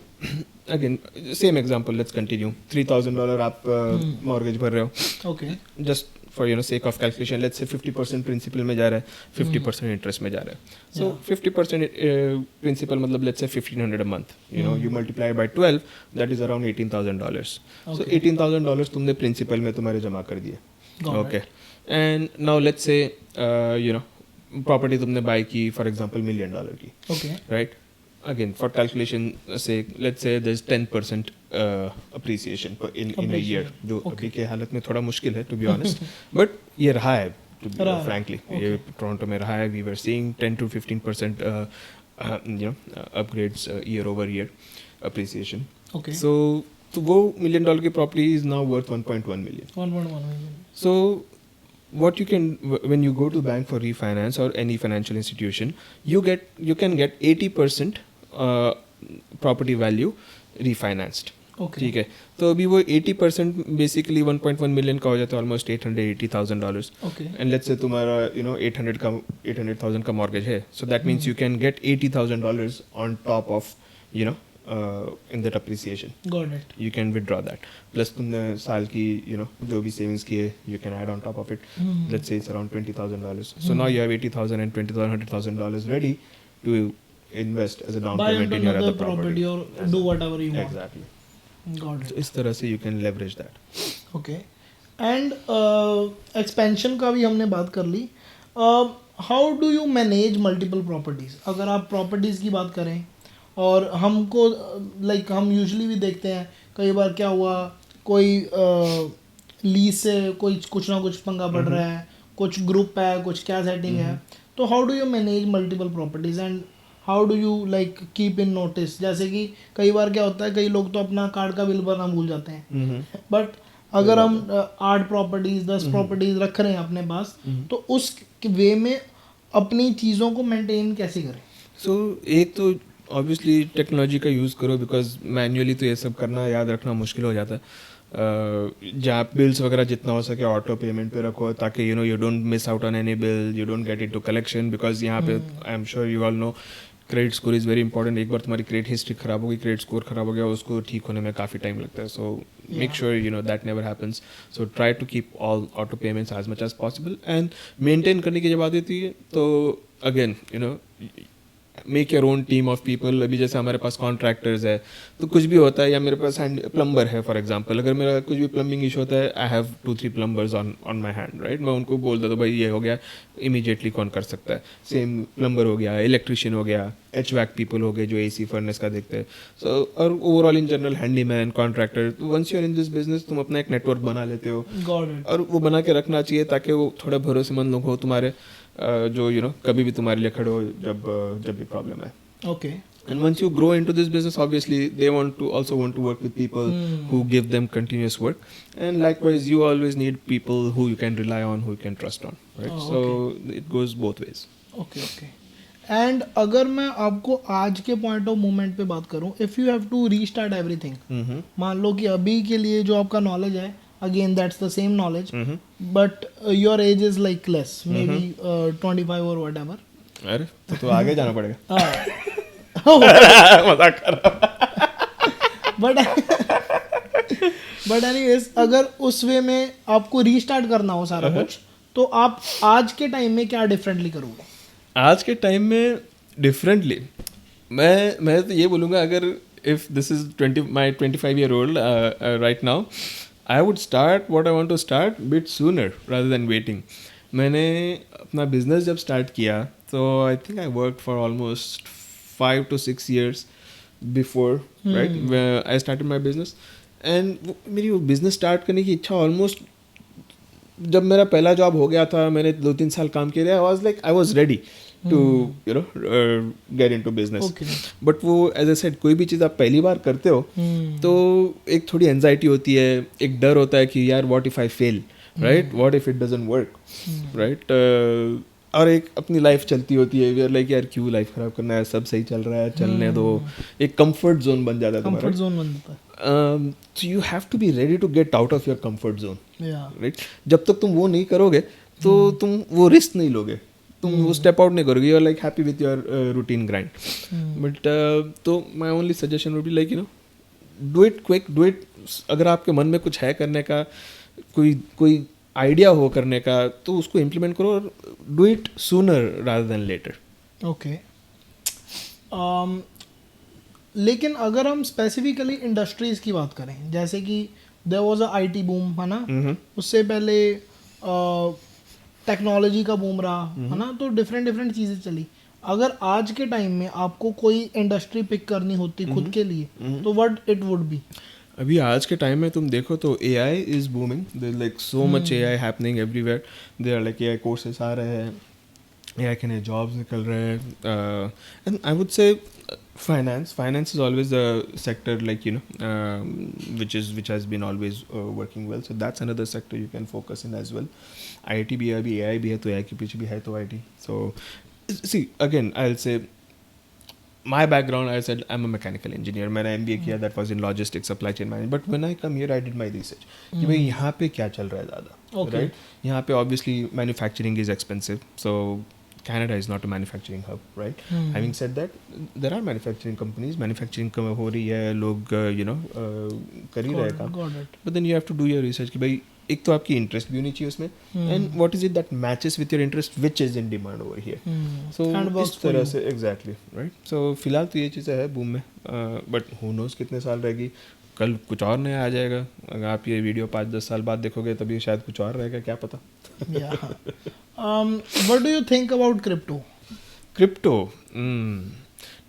again same example, let's continue. $3,000 आप mortgage भर रहे हो. Okay. Just for sake of calculation, let's say 50% principal में जा रहा है, 50% इंटरेस्ट में जा रहा है. So 50% प्रिंसिपल मतलब let's say $1,500 a month. You multiply by 12, that is around $18,000. So $18,000 तुमने प्रिंसिपल में तुम्हारे जमा कर दिए. Okay. And now let's say property तुमने बाय की फॉर एग्जांपल $1 million की. Okay. Right. Again, for calculation sake, let's say there's 10% appreciation in a year, जो अभी के हालत में थोड़ा मुश्किल है to be honest, but ये रहा है to be frankly. ये टोरंटो में रहा है. We were seeing 10 to 15% upgrades year over year appreciation. Okay. So वो $1 million की property is now worth 1.1 million. 1.1 million. So what you can, when you go to bank for refinance or any financial institution, you can get 80% property value refinanced. Okay. ठीक है. तो अभी वो 80% basically 1.1 million का हो जाता है, almost $880,000. Okay. And let's say तुम्हारा 800,000 का मॉर्गेज है, so that means you can get $80,000 on top of in that appreciation. Got it. You can withdraw that. Plus तुमने साल की जो भी savings किए, you can add on top of it. Let's say it's around $20,000. So now you have $80,000 and $20,000, $100,000 ready to invest as a down Buy payment into in your another other property. or do whatever you want. Exactly. Got it. So इस तरह से you can leverage that. Okay. And expansion का भी हमने बात कर ली. How do you manage multiple properties? अगर आप properties की बात करें और हमको लाइक हम यूजुअली भी देखते हैं कई बार क्या हुआ, कोई लीज से कोई कुछ ना कुछ पंगा पड़ रहा है, कुछ ग्रुप है, कुछ क्या सेटिंग है, तो how do you manage multiple properties and how do you like keep in notice? जैसे कि कई बार क्या होता है, कई लोग तो अपना कार्ड का बिल भरना भूल जाते हैं, बट अगर हम 8 प्रॉपर्टीज 10 प्रॉपर्टीज रख रहे हैं अपने पास, तो उस वे में अपनी चीज़ों को मेंटेन कैसे करें? So एक तो ऑब्वियसली टेक्नोलॉजी का यूज़ करो, बिकॉज मैन्युअली तो ये सब करना याद रखना मुश्किल हो जाता है. जहाँ बिल्स वगैरह जितना हो सके ऑटो पेमेंट पे रखो, ताकि you don't miss out on any bill, you don't get into collection, because यहाँ पे आई am sure you all know credit score is very important. एक बार तुम्हारी क्रेडिट हिस्ट्री खराब होगी, क्रेडिट स्कोर खराब हो गया, उसको ठीक होने में काफ़ी टाइम लगता है. So make sure that never happens. So try to keep all auto payments as much as possible. And maintain करने की जब बात होती है तो again make your own team of people. अभी जैसे हमारे पास कॉन्ट्रैक्टर्स है, तो कुछ भी होता है, या मेरे पास प्लम्बर है फॉर एग्जांपल, अगर मेरा कुछ भी प्लम्बिंग इशू होता है, I have 2-3 plumbers on my hand, right. मैं उनको बोल देता हूँ भाई ये हो गया, इमीडिएटली कौन कर सकता है. सेम प्लम्बर हो गया, इलेक्ट्रिशियन हो गया, HVAC पीपल हो गए जो AC फर्नेस का देखते हैं. सो और overall in general handyman, contractor. Once you are in this business, तुम अपना एक नेटवर्क बना लेते हो, और वो बना के रखना चाहिए ताकि वो थोड़ा भरोसेमंद लोग हो तुम्हारे, जो कभी भी तुम्हारे लिए खड़े हो जब भी प्रॉब्लम है. Okay. And once you grow into this business, obviously they also want to work with people who give them continuous work, and likewise you always need people who you can rely on, who you can trust on, right? So it goes both ways. Okay. And अगर मैं आपको आज के point of moment पे बात करूं, if you have to restart everything, मान लो कि अभी के लिए जो आपका नॉलेज है, again that's the same knowledge, but your age is like less, maybe 25 or whatever. अरे तो आगे जाना पड़ेगा. मजाक कर रहा. बट एनीवेज, अगर उस वे में आपको रीस्टार्ट करना हो सारा कुछ, तो आप आज के टाइम में क्या डिफरेंटली करोगे? आज के टाइम में डिफरेंटली मैं तो ये बोलूँगा, अगर if this is my 25-year-old right now, I would start what I want to start bit sooner rather than waiting. मैंने अपना बिजनेस जब स्टार्ट किया, तो I think I work for almost 5 to 6 years before, right, where I started my business. And मेरी वो business start करने की इच्छा ऑलमोस्ट जब मेरा पहला जॉब हो गया था, मैंने 2-3 साल काम किया, I was ready to get into business. But वो एज आई सेड, कोई भी चीज़ आप पहली बार करते हो तो एक थोड़ी एंजाइटी होती है, एक डर होता है कि यार what if I fail, right, what if it doesn't work, right. और एक अपनी लाइफ चलती होती है, वी आर लाइक यार क्यों लाइफ खराब करना है, सब सही चल रहा है, चलने दो. एक कंफर्ट जोन बन जाता है तुम्हारा. कंफर्ट जोन बन जाता है. So you have to be ready to get out of your comfort zone, right. जब तक तुम वो नहीं करोगे तो तुम वो रिस्क नहीं लोगे, तुम वो स्टेप आउट नहीं करोगे. You are like happy with your routine grind. But तो my only suggestion would be like do it quick, do it, अगर आपके मन में कुछ है करने का, कोई आइडिया हो करने का, तो उसको इम्प्लीमेंट करो और do it sooner rather than later. Okay. लेकिन अगर हम स्पेसिफिकली इंडस्ट्रीज की बात करें, जैसे कि there was a IT boom, है ना, उससे पहले टेक्नोलॉजी का बूम रहा, है ना, तो डिफरेंट डिफरेंट चीज़ें चली. अगर आज के टाइम में आपको कोई इंडस्ट्री पिक करनी होती खुद के लिए, तो व्हाट इट वुड बी? अभी आज के टाइम में तुम देखो तो AI is booming. There like so much AI happening everywhere. There like AI courses आ रहे हैं, AI के नए जॉब्स निकल रहे हैं. And I would say finance is always a sector, like, which has been always working well, so that's another sector you can focus in as well. IT भी है, अभी AI भी है, तो AI के पीछे भी है तो IT. So see, again I'll say my background, I said I'm a mechanical engineer. मैंने MBA किया, that was in logistics, supply chain management. But when I come here, I did my research कि भाई यहाँ पे क्या चल रहा है ज़्यादा, right? यहाँ पे obviously manufacturing is expensive, so Canada is not a manufacturing hub, right? Having said that, there are manufacturing companies, manufacturing हो रही है, लोग कर ही रहे काम. But then you have to do your research कि भाई एक तो आपकी इंटरेस्ट भी होनी चाहिए उसमें, and what is it that matches with your interest which is in demand over here. So इस तरह से एग्जैक्टली राइट. सो फिलहाल तो ये चीज़ें है बूम में, बट हु नोज कितने साल रहेगी, कल कुछ और नया आ जाएगा. अगर आप ये वीडियो 5-10 साल बाद देखोगे तभी शायद कुछ और रहेगा, क्या पता. What do you think about crypto? Crypto,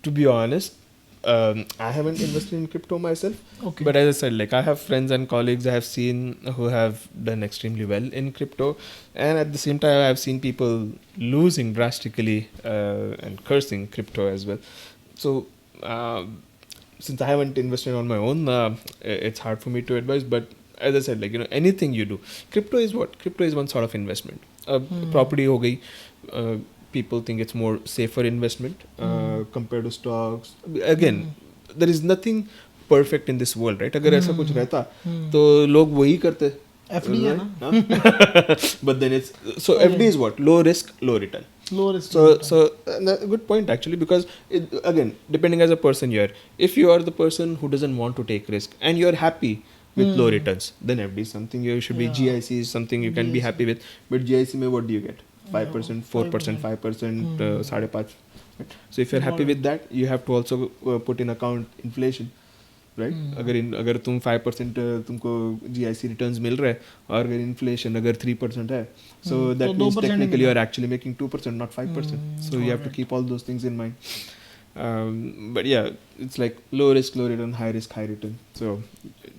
to be honest, I haven't invested in crypto myself. Okay. But as I said, like, I have friends and colleagues I have seen who have done extremely well in crypto, and at the same time I have seen people losing drastically and cursing crypto as well. So since I haven't invested on my own, it's hard for me to advise. But as I said, like, anything you do, crypto is what? Crypto is one sort of investment. Property हो गई. People think it's more safer investment compared to stocks. Again, there is nothing perfect in this world, right? अगर ऐसा कुछ रहता तो लोग वही करते. FD है ना? But then it's so FD is what? Low risk, low return. Low risk. So good point actually, because again, depending as a person you are. If you are the person who doesn't want to take risk and you are happy with low returns, then FD is something you should be. GIC is something you can be happy with. But GIC में what do you get? 5%, 4%, 5%, 5.5%. Right? So if you're happy with that, you have to also put in account inflation, right? अगर तुम 5% तुमको GIC returns मिल रहा है, और अगर inflation अगर 3% है, so that means technically you are actually making 2%, not 5%. So you have to keep all those things in mind. But yeah, it's like low risk, low return, high risk, high return. So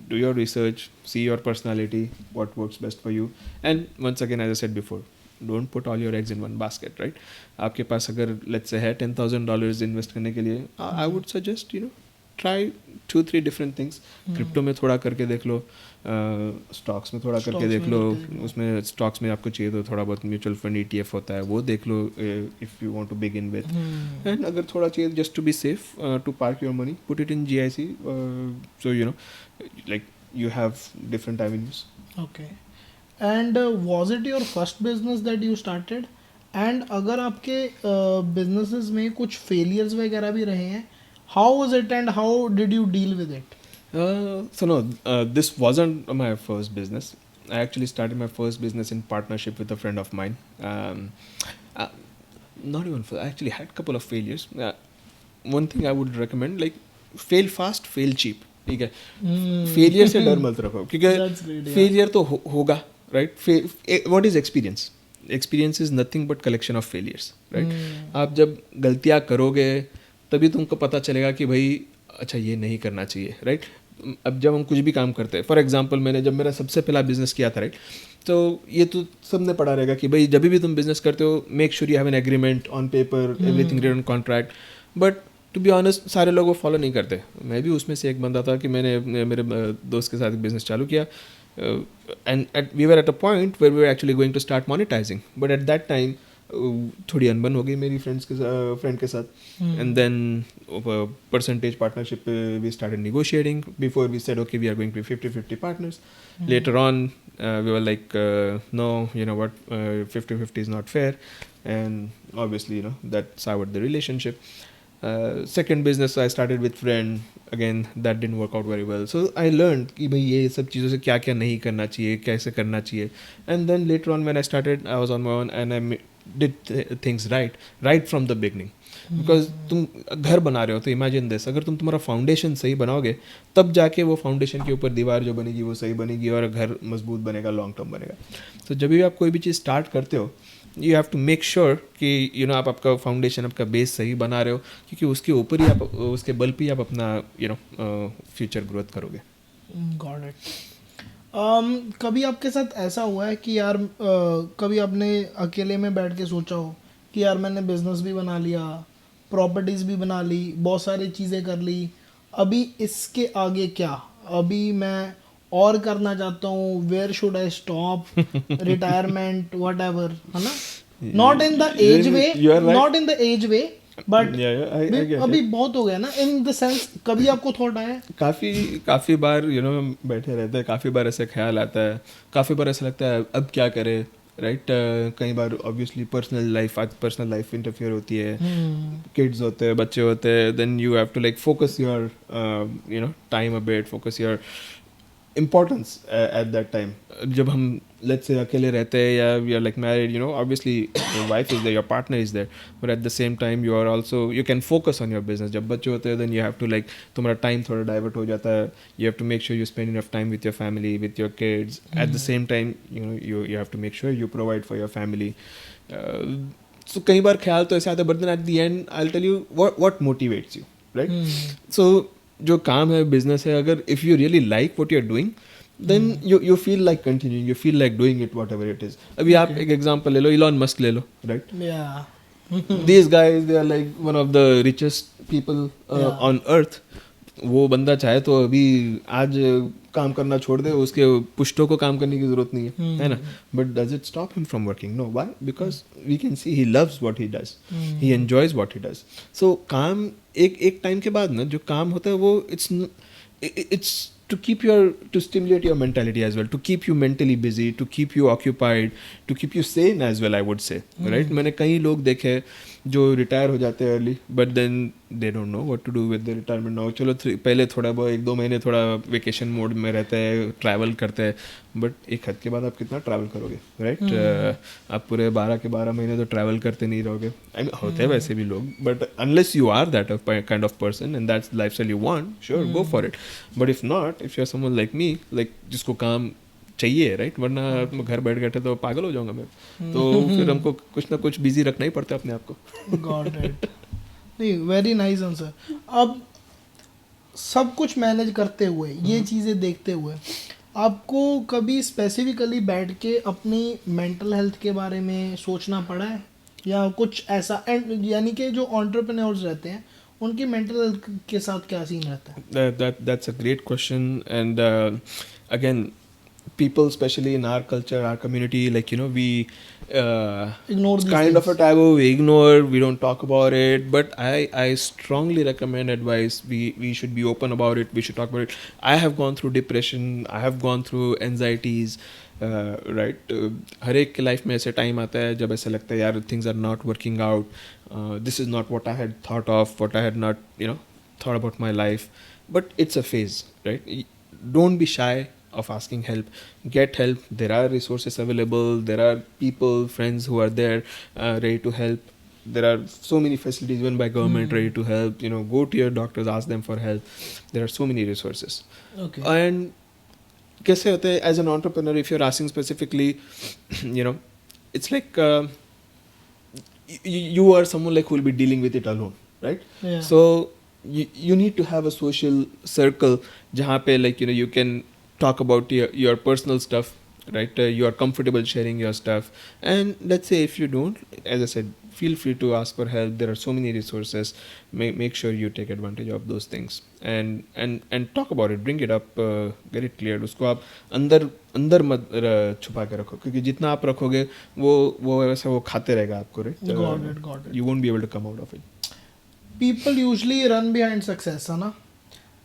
do your research, see your personality, what works best for you. And once again, as I said before, don't put all your eggs in one basket, right? आपके पास अगर let's say है $10,000 invest करने के लिए, I would suggest try 2-3 different things. Crypto में थोड़ा करके देख लो, स्टॉक्स में थोड़ा करके देख लो. उसमें स्टॉक्स में आपको चाहिए तो थोड़ा बहुत म्यूचुअल फंड ETF होता है, वो देख लो if you want to begin with. And अगर थोड़ा चाहिए just to be safe, to park your money, put it in GIC. सो like you have different avenues. Okay. And was it your first business that you started? And अगर आपके businesses में कुछ failures वगैरह भी रहे हैं, how was it and how did you deal with it? So no, this wasn't my first business. I actually started my first business in partnership with a friend of mine. Not even I actually had a couple of failures. One thing I would recommend, like, fail fast, fail cheap. ठीक है, failure से डर मत रखो, क्योंकि failure तो होगा, right? What is experience? Experience is nothing but collection of failures, right? आप जब गलतियाँ करोगे तभी तुमको पता चलेगा कि भाई अच्छा ये नहीं करना चाहिए, राइट? अब जब हम कुछ भी काम करते हैं, फॉर एग्जांपल मैंने जब मेरा सबसे पहला बिजनेस किया था, राइट, तो ये तो सबने पढ़ा रहेगा कि भाई जब भी तुम बिजनेस करते हो, make sure you have an agreement on paper, everything written contract. But to be honest सारे लोग वो फॉलो नहीं करते. मैं भी उसमें से एक बंदा था कि मैंने मेरे दोस्त के साथ एक बिजनेस चालू किया, and we were at a point where we were actually going to start monetising. But at that time थोड़ी अनबन हो गई मेरी फ्रेंड के साथ, and then percentage partnership we started negotiating. Before we said okay we are going to 50-50 partners. Later on we were like no, you know what, 50-50 is not fair, and obviously that soured the relationship. Second business I started with friend. Again, that didn't work out very well. So I learned कि भाई ये सब चीज़ों से क्या क्या नहीं करना चाहिए, कैसे करना चाहिए. And then later on when I started, I was on my own and I did things right from the beginning. Because तुम घर बना रहे हो तो इमेजिन दिस, अगर तुम तुम्हारा फाउंडेशन सही बनाओगे तब जाके वो फाउंडेशन के ऊपर दीवार जो बनेगी वो सही बनेगी और घर मजबूत बनेगा, लॉन्ग टर्म बनेगा. तो जब भी आप कोई भी चीज़ स्टार्ट करते हो you have to make sure कि आप आपका फाउंडेशन, आपका बेस सही बना रहे हो, क्योंकि उसके ऊपर ही आप, उसके बल पे ही आप अपना फ्यूचर ग्रोथ करोगे. Got it. कभी आपके साथ ऐसा हुआ है कि यार कभी आपने अकेले में बैठ के सोचा हो कि यार मैंने बिजनेस भी बना लिया, प्रॉपर्टीज़ भी बना ली, बहुत सारी चीज़ें कर ली, अभी इसके आगे क्या, अभी मैं और करना चाहता हूँ, where should I stop, retirement whatever, है ना? Not in the age way, not in the age way, but अभी बहुत हो गया ना, इन द सेंस. कभी आपको थॉट आया? काफ़ी बार बैठे रहते हैं, काफ़ी बार ऐसे ख्याल आता है, काफ़ी बार ऐसा लगता है अब क्या करें, राइट. कई बार ऑब्वियसली पर्सनल लाइफ इंटरफियर होती है, किड्स होते हैं, बच्चे होते हैं, then you have to like focus your time a bit, focus your importance at that time. जब हम let's say अकेले रहते हैं या we are like married, obviously your wife is there, your partner is there, but at the same time you can focus on your business. जब बच्चे होते हैं then you have to like तुम्हारा time थोड़ा divert हो जाता है, you have to make sure you spend enough time with your family, with your kids. At the same time you have to make sure you provide for your family. So कई बार ख्याल तो ऐसे आता है, but then at the end I'll tell you what motivates you, right? So जो काम है, business है, अगर if you really like what you are doing then you feel like continuing, you feel like doing it whatever it is. अभी आप एक example ले लो, इलॉन मस्क ले लो, right. These guys they are like one of the richest people on earth. वो बंदा चाहे तो अभी आज काम करना छोड़ दे, उसके पुश्तों को काम करने की जरूरत नहीं है ना. But does it stop him from working? No. Why? Because we can see he loves what he does, he enjoys what he does. So काम एक टाइम के बाद ना जो काम होता है वो it's to stimulate your mentality as well, to keep you mentally busy, to keep you occupied, to keep you sane as well, I would say, right? मैंने कई लोग देखे जो रिटायर हो जाते हैं early, but then they don't know what to do with the retirement now. चलो पहले थोड़ा बहुत 1-2 महीने थोड़ा वेकेशन मोड में रहते हैं, ट्रैवल करते हैं, बट एक हद के बाद आप कितना ट्रैवल करोगे, राइट? आप पूरे 12 के 12 महीने तो ट्रैवल करते नहीं रहोगे. आई मीन होते हैं वैसे भी लोग, but unless you are that kind of person and that's lifestyle you want, sure go for it. But if not, if you are someone like me, like जिसको काम चाहिए, राइट, वरना तुम घर बैठ गए तो पागल हो जाऊंगा मैं. तो फिर हमको कुछ ना कुछ बिजी रखना ही पड़ता है अपने आप को. Got it. नहीं, वेरी नाइस आंसर. अब सब कुछ मैनेज करते हुए, ये चीज़ें देखते हुए, आपको कभी स्पेसिफिकली बैठ के अपनी मेंटल हेल्थ के बारे में सोचना पड़ा है या कुछ ऐसा? एंड यानी कि जो एंटरप्रेन्योर्स रहते हैं उनकी मेंटल हेल्थ के साथ क्या सीन रहता है? That's a great question. And again, people, especially in our culture, our community, like we Ignore it's these kind things. of a taboo. We ignore, we don't talk about it. But I strongly recommend advice. We should be open about it. We should talk about it. I have gone through depression. I have gone through anxieties. Right. हर एक की life में ऐसे time आता है जब ऐसा लगता है यार things are not working out. This is not what I had thought of. What I had not thought about my life. But it's a phase, right? Don't be shy of asking help. Get help. There are resources available. There are people, friends who are there ready to help. There are so many facilities given by government ready to help. Go to your doctors, ask them for help. There are so many resources. Okay. And कैसे होते हैं as an entrepreneur, if you're asking specifically, it's like you are someone like who will be dealing with it alone, right? Yeah. So you need to have a social circle जहाँ पे like you can talk about your personal stuff, right? You are comfortable sharing your stuff. And let's say if you don't, as I said, feel free to ask for help. There are so many resources. Make sure you take advantage of those things and talk about it. Bring it up, get it cleared. उसको आप अंदर मत छुपा के रखो, क्योंकि जितना आप रखोगे वो वैसा वो खाते रहेगा आपको, right? Got it. You won't be able to come out of it. People usually run behind success, है ना?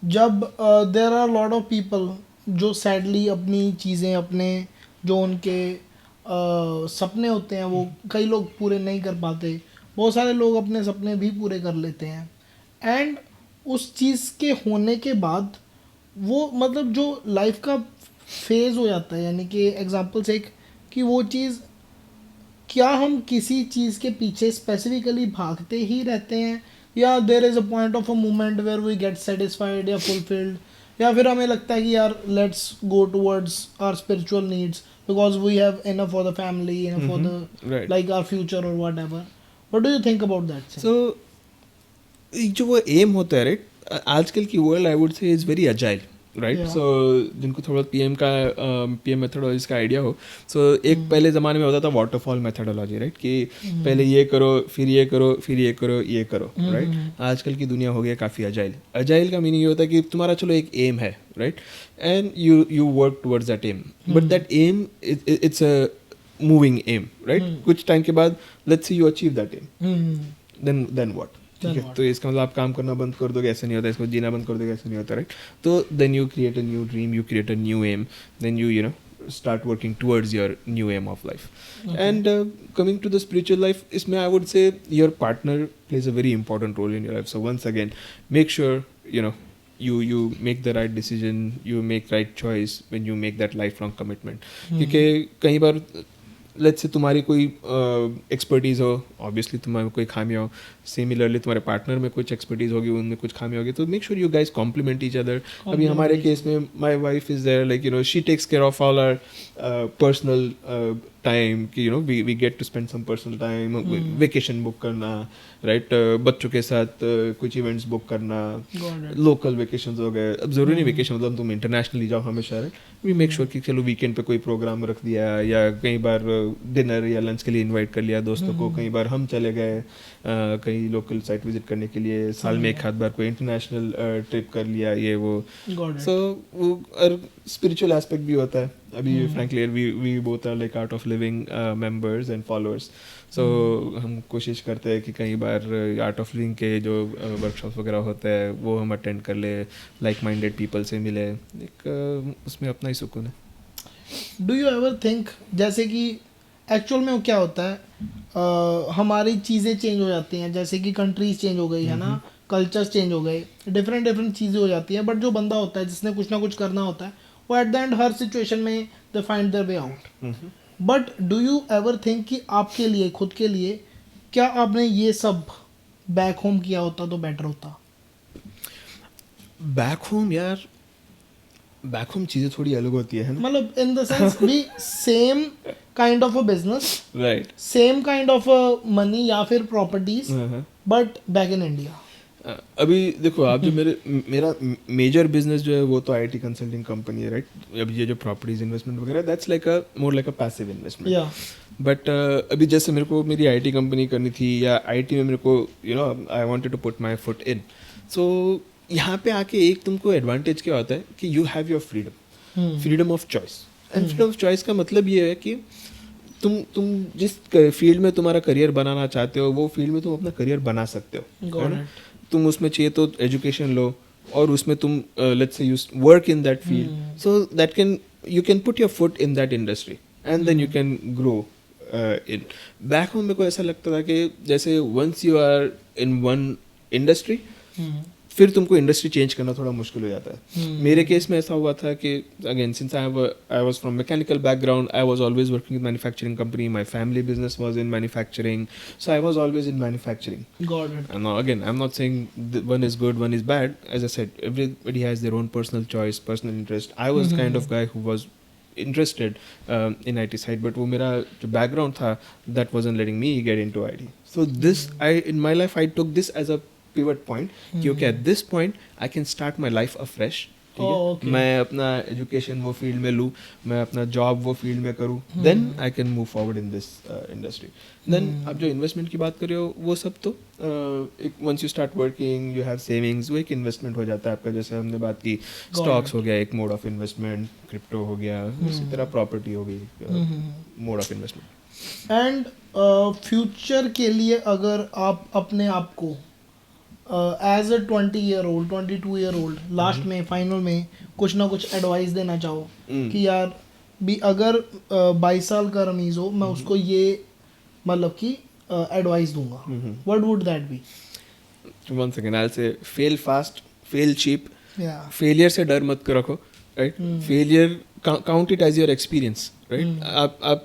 जब there are a lot of people जो सैडली अपनी चीज़ें, अपने जो उनके सपने होते हैं वो कई लोग पूरे नहीं कर पाते. बहुत सारे लोग अपने सपने भी पूरे कर लेते हैं. एंड उस चीज़ के होने के बाद वो मतलब जो लाइफ का फेज हो जाता है, यानी कि एग्जांपल से एक कि वो चीज़, क्या हम किसी चीज़ के पीछे स्पेसिफिकली भागते ही रहते हैं, या there is a point of a moment where we get satisfied या फुलफिल्ड, या फिर हमें लगता है कि यार let's go towards our spiritual needs because we have enough for the family, enough for the Right. Like our future और whatever. What do you think about that? So जो वो एम होता है राइट, आजकल की world I would say is very agile right. Yeah. सो जिनको थोड़ा पीएम मेथोडोलॉजी का आइडिया हो, सो एक पहले ज़माने में होता था वाटरफॉल मेथोडोलॉजी राइट, कि पहले ये करो फिर ये करो फिर ये करो ये करो राइट. आजकल की दुनिया हो गया काफ़ी अजाइल. अजाइल का मीनिंग ये होता है कि तुम्हारा चलो एक एम है right, and you work towards that aim, but that aim it's a moving aim right. कुछ टाइम के बाद let's say you achieve that aim, then what, ठीक है. तो इसका मतलब आप काम करना बंद कर दोगे, ऐसा नहीं होता. इसको जीना बंद कर दोगे, ऐसा नहीं होता राइट. तो then you create a new dream, you create a new aim, then you know start working towards your new aim of life. And coming to the spiritual life, isme I would say your partner plays a very important role in your life. So once again, make sure you make the right decision, you make right choice when you make that lifelong commitment. क्योंकि कई बार let's say तुम्हारी कोई expertise हो, obviously तुम्हारी कोई खामियाँ हो, similarly तुम्हारे partner में कुछ एक्सपर्टीज़ होगी, उनमें कुछ खामियाँ होगी, तो make sure you guys complement each other. अभी हमारे केस में my wife is there, like she takes care of all our personal time, कि we get to spend some personal time, vacation book करना राइट, बच्चों के साथ कुछ events book करना, लोकल वेकेशंस हो गए. अब ज़रूरी नहीं वेकेशन मतलब तुम इंटरनेशनली जाओ हमेशा राइट. वी मेक श्योर कि चलो वीकेंड पे कोई प्रोग्राम रख दिया, या कई बार डिनर या लंच के लिए इनवाइट कर लिया दोस्तों को. कई बार हम चले गए कहीं लोकल साइट विजिट करने के लिए, साल में एक आध बार कोई इंटरनेशनल ट्रिप कर लिया, ये वो. सो वो और स्पिरिचुअल एस्पेक्ट भी होता है. अभी frankly we both are like Art of Living members and followers. So हम कोशिश करते हैं कि कई बार आर्ट ऑफ लिविंग के जो वर्कशॉप्स वगैरह होते हैं वो हम अटेंड कर ले, लाइक माइंडेड पीपल से मिले, एक उसमें अपना ही सुकून है. डू यू एवर थिंक, जैसे कि एक्चुअल में वो क्या होता है, हमारी चीज़ें चेंज हो जाती हैं, जैसे कि कंट्रीज चेंज हो गई है ना, कल्चर्स चेंज हो गए, डिफरेंट चीज़ें हो जाती हैं, बट जो बंदा होता है जिसने कुछ ना कुछ करना होता है, वो एट द एंड हर सिचुएशन में they find their way out. But do you ever think कि आपके लिए, खुद के लिए, क्या आपने ये सब बैक होम किया होता तो बेटर होता? बैक होम यार, बैक होम चीज़ें थोड़ी अलग होती है ना, मतलब इन द सेंस भी same kind of a business, right, same kind of money या फिर properties, but back in India. अभी देखो आप जो मेरा मेजर बिजनेस जो है वो तो आईटी कंसल्टिंग कंपनी है राइट. अभी ये जो प्रॉपर्टीज इन्वेस्टमेंट वगैरह that's like a more like a passive investment. But अभी जैसे मेरे को मेरी आईटी कंपनी करनी थी, या आईटी में मेरे को I wanted to put my foot in. So यहाँ पे आके एक तुमको एडवांटेज क्या होता है कि you have your freedom of choice. And freedom of choice का मतलब ये है कि तुम जिस फील्ड में तुम्हारा करियर बनाना चाहते हो वो फील्ड में तुम अपना करियर बना सकते हो, है ना. तुम उसमें चाहिए तो एजुकेशन लो, और उसमें तुम let's say you work in that field, so that you can put your foot in that industry and then you can grow in. Back home मेरे को ऐसा लगता था कि जैसे once you are in one industry, फिर तुमको industry change करना थोड़ा मुश्किल हो जाता है. मेरे केस में ऐसा हुआ था कि again since I was from mechanical background, I was always working with manufacturing company, my family business was in manufacturing, so I was always in manufacturing. Got it. And now again, I'm not saying one is good, one is bad. As I said, everybody has their own personal choice, personal interest. I was the kind of guy who was interested in IT side, but वो मेरा जो background था that wasn't letting me get into IT. So this, in my life, I took this as a pivot point कि okay, at this point I can start my life afresh. ठीक है, मैं अपना education वो field में लूँ, मैं अपना जॉब वो फील्ड में करूँ, then I can move forward in this industry. Then आप जो इन्वेस्टमेंट की बात कर रहे हो वो सब तो once you start working you have savings, वो एक इन्वेस्टमेंट हो जाता है आपका. जैसे हमने बात की स्टॉक्स हो गया एक मोड ऑफ इन्वेस्टमेंट, क्रिप्टो हो गया, इसी तरह प्रॉपर्टी हो गई mode of investment. And future के लिए अगर आप अपने आप को as a 20-year-old 22-year-old last में फाइनल में कुछ ना कुछ एडवाइस देना चाहो कि यार भी अगर 22 साल का रमीज़ हो, मैं उसको ये मतलब कि एडवाइस दूंगा, what would that be? once again I'll say fail fast, fail cheap. Yeah. Failure से डर मत रखो, राइट. Failure count it as your experience, right. आप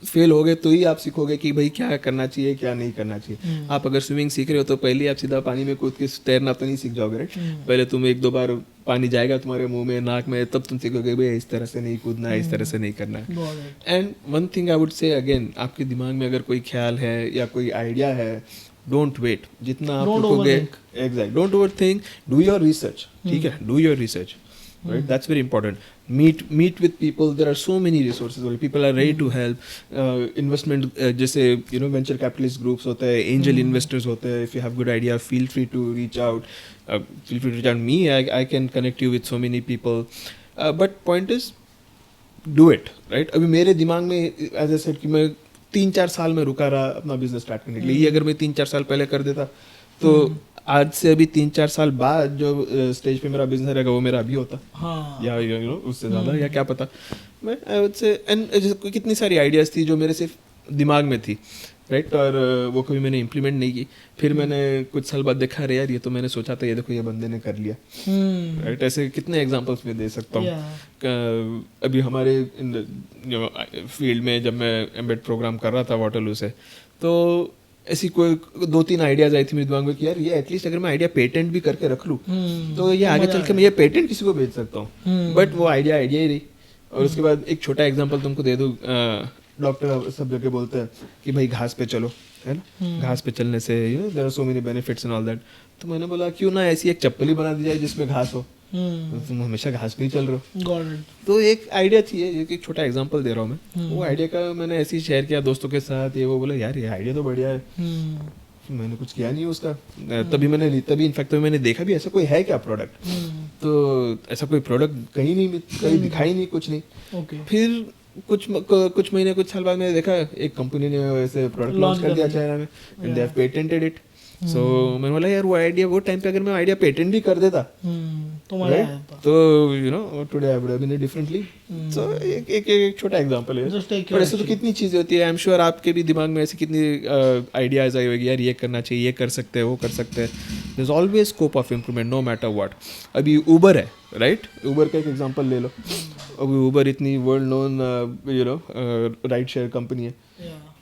फेल हो गए तो ही आप सीखोगे कि भाई क्या करना चाहिए क्या नहीं करना चाहिए. आप अगर स्विमिंग सीख रहे हो तो पहले आप सीधा पानी में कूद के तैरना तो नहीं सीख जाओगे, राइट. पहले तुम 1-2 बार पानी जाएगा तुम्हारे मुंह में नाक में, तब तुम सीखोगे भाई इस तरह से नहीं कूदना है, इस तरह से नहीं करना है. And one thing I would से अगेन, आपके दिमाग में अगर कोई ख्याल है या कोई आइडिया है, डोंट वेट. जितना आप रुकोगे, exact, don't over think, do your research. ठीक है, do your research, right? That's very important. Meet with people. There are so many resources where people are ready to help. Investment जैसे venture capitalist groups होते हैं, angel investors होते हैं. If you have good idea, feel free to reach out. Feel free to reach out to me. I can connect you with so many people. But point is, do it, right? अभी मेरे दिमाग में as I said कि मैं 3-4 साल में रुका रहा अपना बिजनेस स्टार्ट करने के लिए. ये अगर मैं 3-4 साल पहले कर देता तो आज से अभी 3-4 साल बाद जो स्टेज पे मेरा बिजनेस रहेगा वो मेरा अभी होता. हाँ. या उससे ज़्यादा, या क्या पता. मैं आई वुड से एंड कितनी सारी आइडियाज़ थी जो मेरे सिर्फ दिमाग में थी, राइट. और वो कभी मैंने इम्प्लीमेंट नहीं की. फिर मैंने कुछ साल बाद देखा, अरे यार ये तो मैंने सोचा था, ये देखो ये बंदे ने कर लिया, राइट. ऐसे कितने एग्जांपल्स मैं दे सकता हूँ. अभी हमारे फील्ड में जब मैं एम्बेड प्रोग्राम कर रहा था वाटरलू से, तो ऐसी कोई 2-3 आइडियाज आई थी मेरे दिमाग में कि यार ये एटलीस्ट अगर मैं आइडिया पेटेंट भी करके रख लूँ तो ये आगे चल के मैं ये पेटेंट किसी को भेज सकता हूँ. बट वो आइडिया ही रही. और उसके बाद एक छोटा एग्जांपल तुमको दे दूँ. डॉक्टर सब जगह बोलते हैं कि भाई घास पे चलो, है ना. घास पे चलने से there are so many benefits and all that. तो मैंने बोला क्यों ना ऐसी एक चप्पल ही बना दी जाए जिसमें घास हो. तुम हमेशा घास पे ही चल रहे हो. तो एक आइडिया थी, एक छोटा एग्जांपल दे रहा हूँ मैं. वो आइडिया का मैंने ऐसे ही शेयर किया दोस्तों के साथ. ये वो बोला यार ये आइडिया तो बढ़िया है. मैंने कुछ किया नहीं उसका. तभी इनफैक्ट मैंने देखा भी ऐसा कोई है क्या प्रोडक्ट. तो ऐसा कोई प्रोडक्ट कहीं नहीं, कहीं दिखाई नहीं, कुछ नहीं. फिर कुछ महीने कुछ साल बाद मैंने देखा एक कंपनी ने ऐसे प्रोडक्ट लॉन्च कर दिया चाइना में and they have patented it. So मैंने बोला यार वो आइडिया, वो टाइम पे अगर मैं आइडिया पेटेंट भी कर देता तो today I would have been differently. So एक छोटा एग्जांपल है. पर ऐसे तो कितनी चीजें होती है. आई एम श्योर आपके भी दिमाग में ऐसी कितनी आइडियाज आई होगी, यार ये करना चाहिए, ये कर सकते हैं, वो कर सकते हैं. There is always scope of improvement no matter what. अभी उबर है, राइट. उबर का एक एग्जांपल ले लो. अभी उबर इतनी world known ride share company है.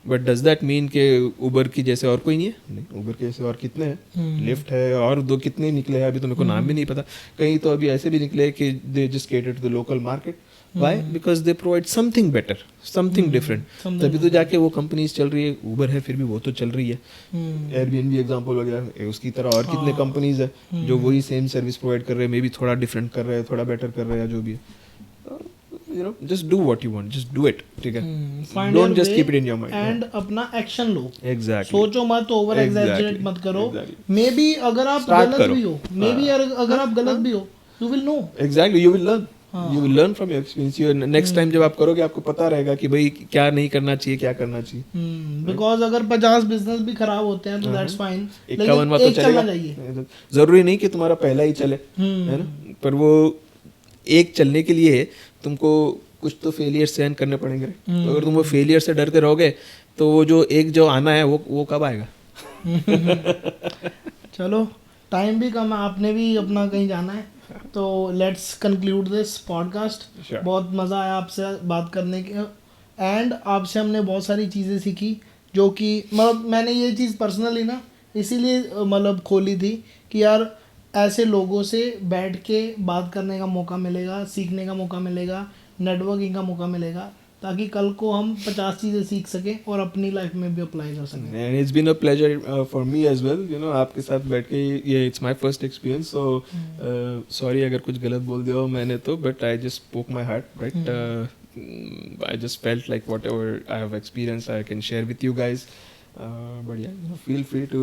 बट डज दैट मीन के उबर की जैसे और कोई नहीं है? नहीं, उबर के जैसे और कितने हैं. लिफ्ट है और दो कितने निकले हैं, अभी तो मेरे को नाम भी नहीं पता. कहीं तो अभी ऐसे भी निकले कि they just cater to the local market. Why? Because they provide something better, something different. तभी तो जाके वो कंपनीज चल रही है. उबर है फिर भी वो तो चल रही है. एयरबीएनबी एग्जांपल वगैरह उसकी तरह और कितने कंपनीज है जो वही सेम सर्विस प्रोवाइड कर रहे हैं, मे बी थोड़ा डिफरेंट कर रहे हैं, थोड़ा बेटर कर रहे हैं, जो भी है. just do what you want, just do it. ठीक है. Don't just keep it in your mind. And अपना एक्शन लो. Exactly. सोचो मत, ओवर एग्जैजरेट मत करो. मे बी अगर आप गलत भी हो, मे बी अगर आप गलत भी हो, you will know. Exactly, you will learn. You will learn from your experience. You next time जब आप करोगे आपको पता रहेगा कि भाई क्या नहीं करना चाहिए, क्या करना चाहिए. Because अगर 50 बिजनेस भी खराब होते हैं तो that's fine. 51वां तो चलेगा. जरूरी नहीं कि तुम्हारा पहला ही चले, है ना. पर वो एक चलने के लिए तुमको कुछ तो फेलियर सहन करने पड़ेंगे. तो अगर तुम वो फेलियर से डरते रहोगे तो वो जो आना है वो कब आएगा. चलो टाइम भी कम है, आपने भी अपना कहीं जाना है. तो लेट्स कंक्लूड दिस पॉडकास्ट. बहुत मज़ा आया आपसे बात करने के. एंड आपसे हमने बहुत सारी चीज़ें सीखी जो कि मतलब मैंने ये चीज़ पर्सनली ना इसीलिए मतलब खोली थी कि यार ऐसे लोगों से बैठ के बात करने का मौका मिलेगा, सीखने का मौका मिलेगा, नेटवर्किंग का मौका मिलेगा, ताकि कल को हम 50 चीज़ें सीख सकें और अपनी लाइफ में भी अप्लाई कर सकें. And it's been a pleasure for me as well. आपके साथ बैठ के ये it's my first experience. So sorry अगर कुछ गलत बोल दिया हो मैंने तो, but I just spoke my heart, right. I just felt like whatever I have experienced I can share with you guys. But yeah, feel free to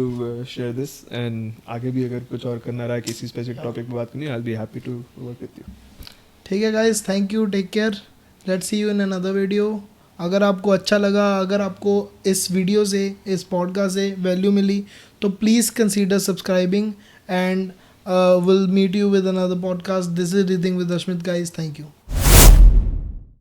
share this. And आगे भी अगर कुछ और करना रहा है किसी स्पेसिफिक टॉपिक पे बात करनी है, I'll be happy to work with you. ठीक है guys, thank you, take care. Let's see you in another video. अगर आपको अच्छा लगा, अगर आपको इस वीडियो से, इस पॉडकास्ट से वैल्यू मिली तो please consider subscribing. And we'll meet you with another podcast. This is Rithink with Ashmit guys. Thank you.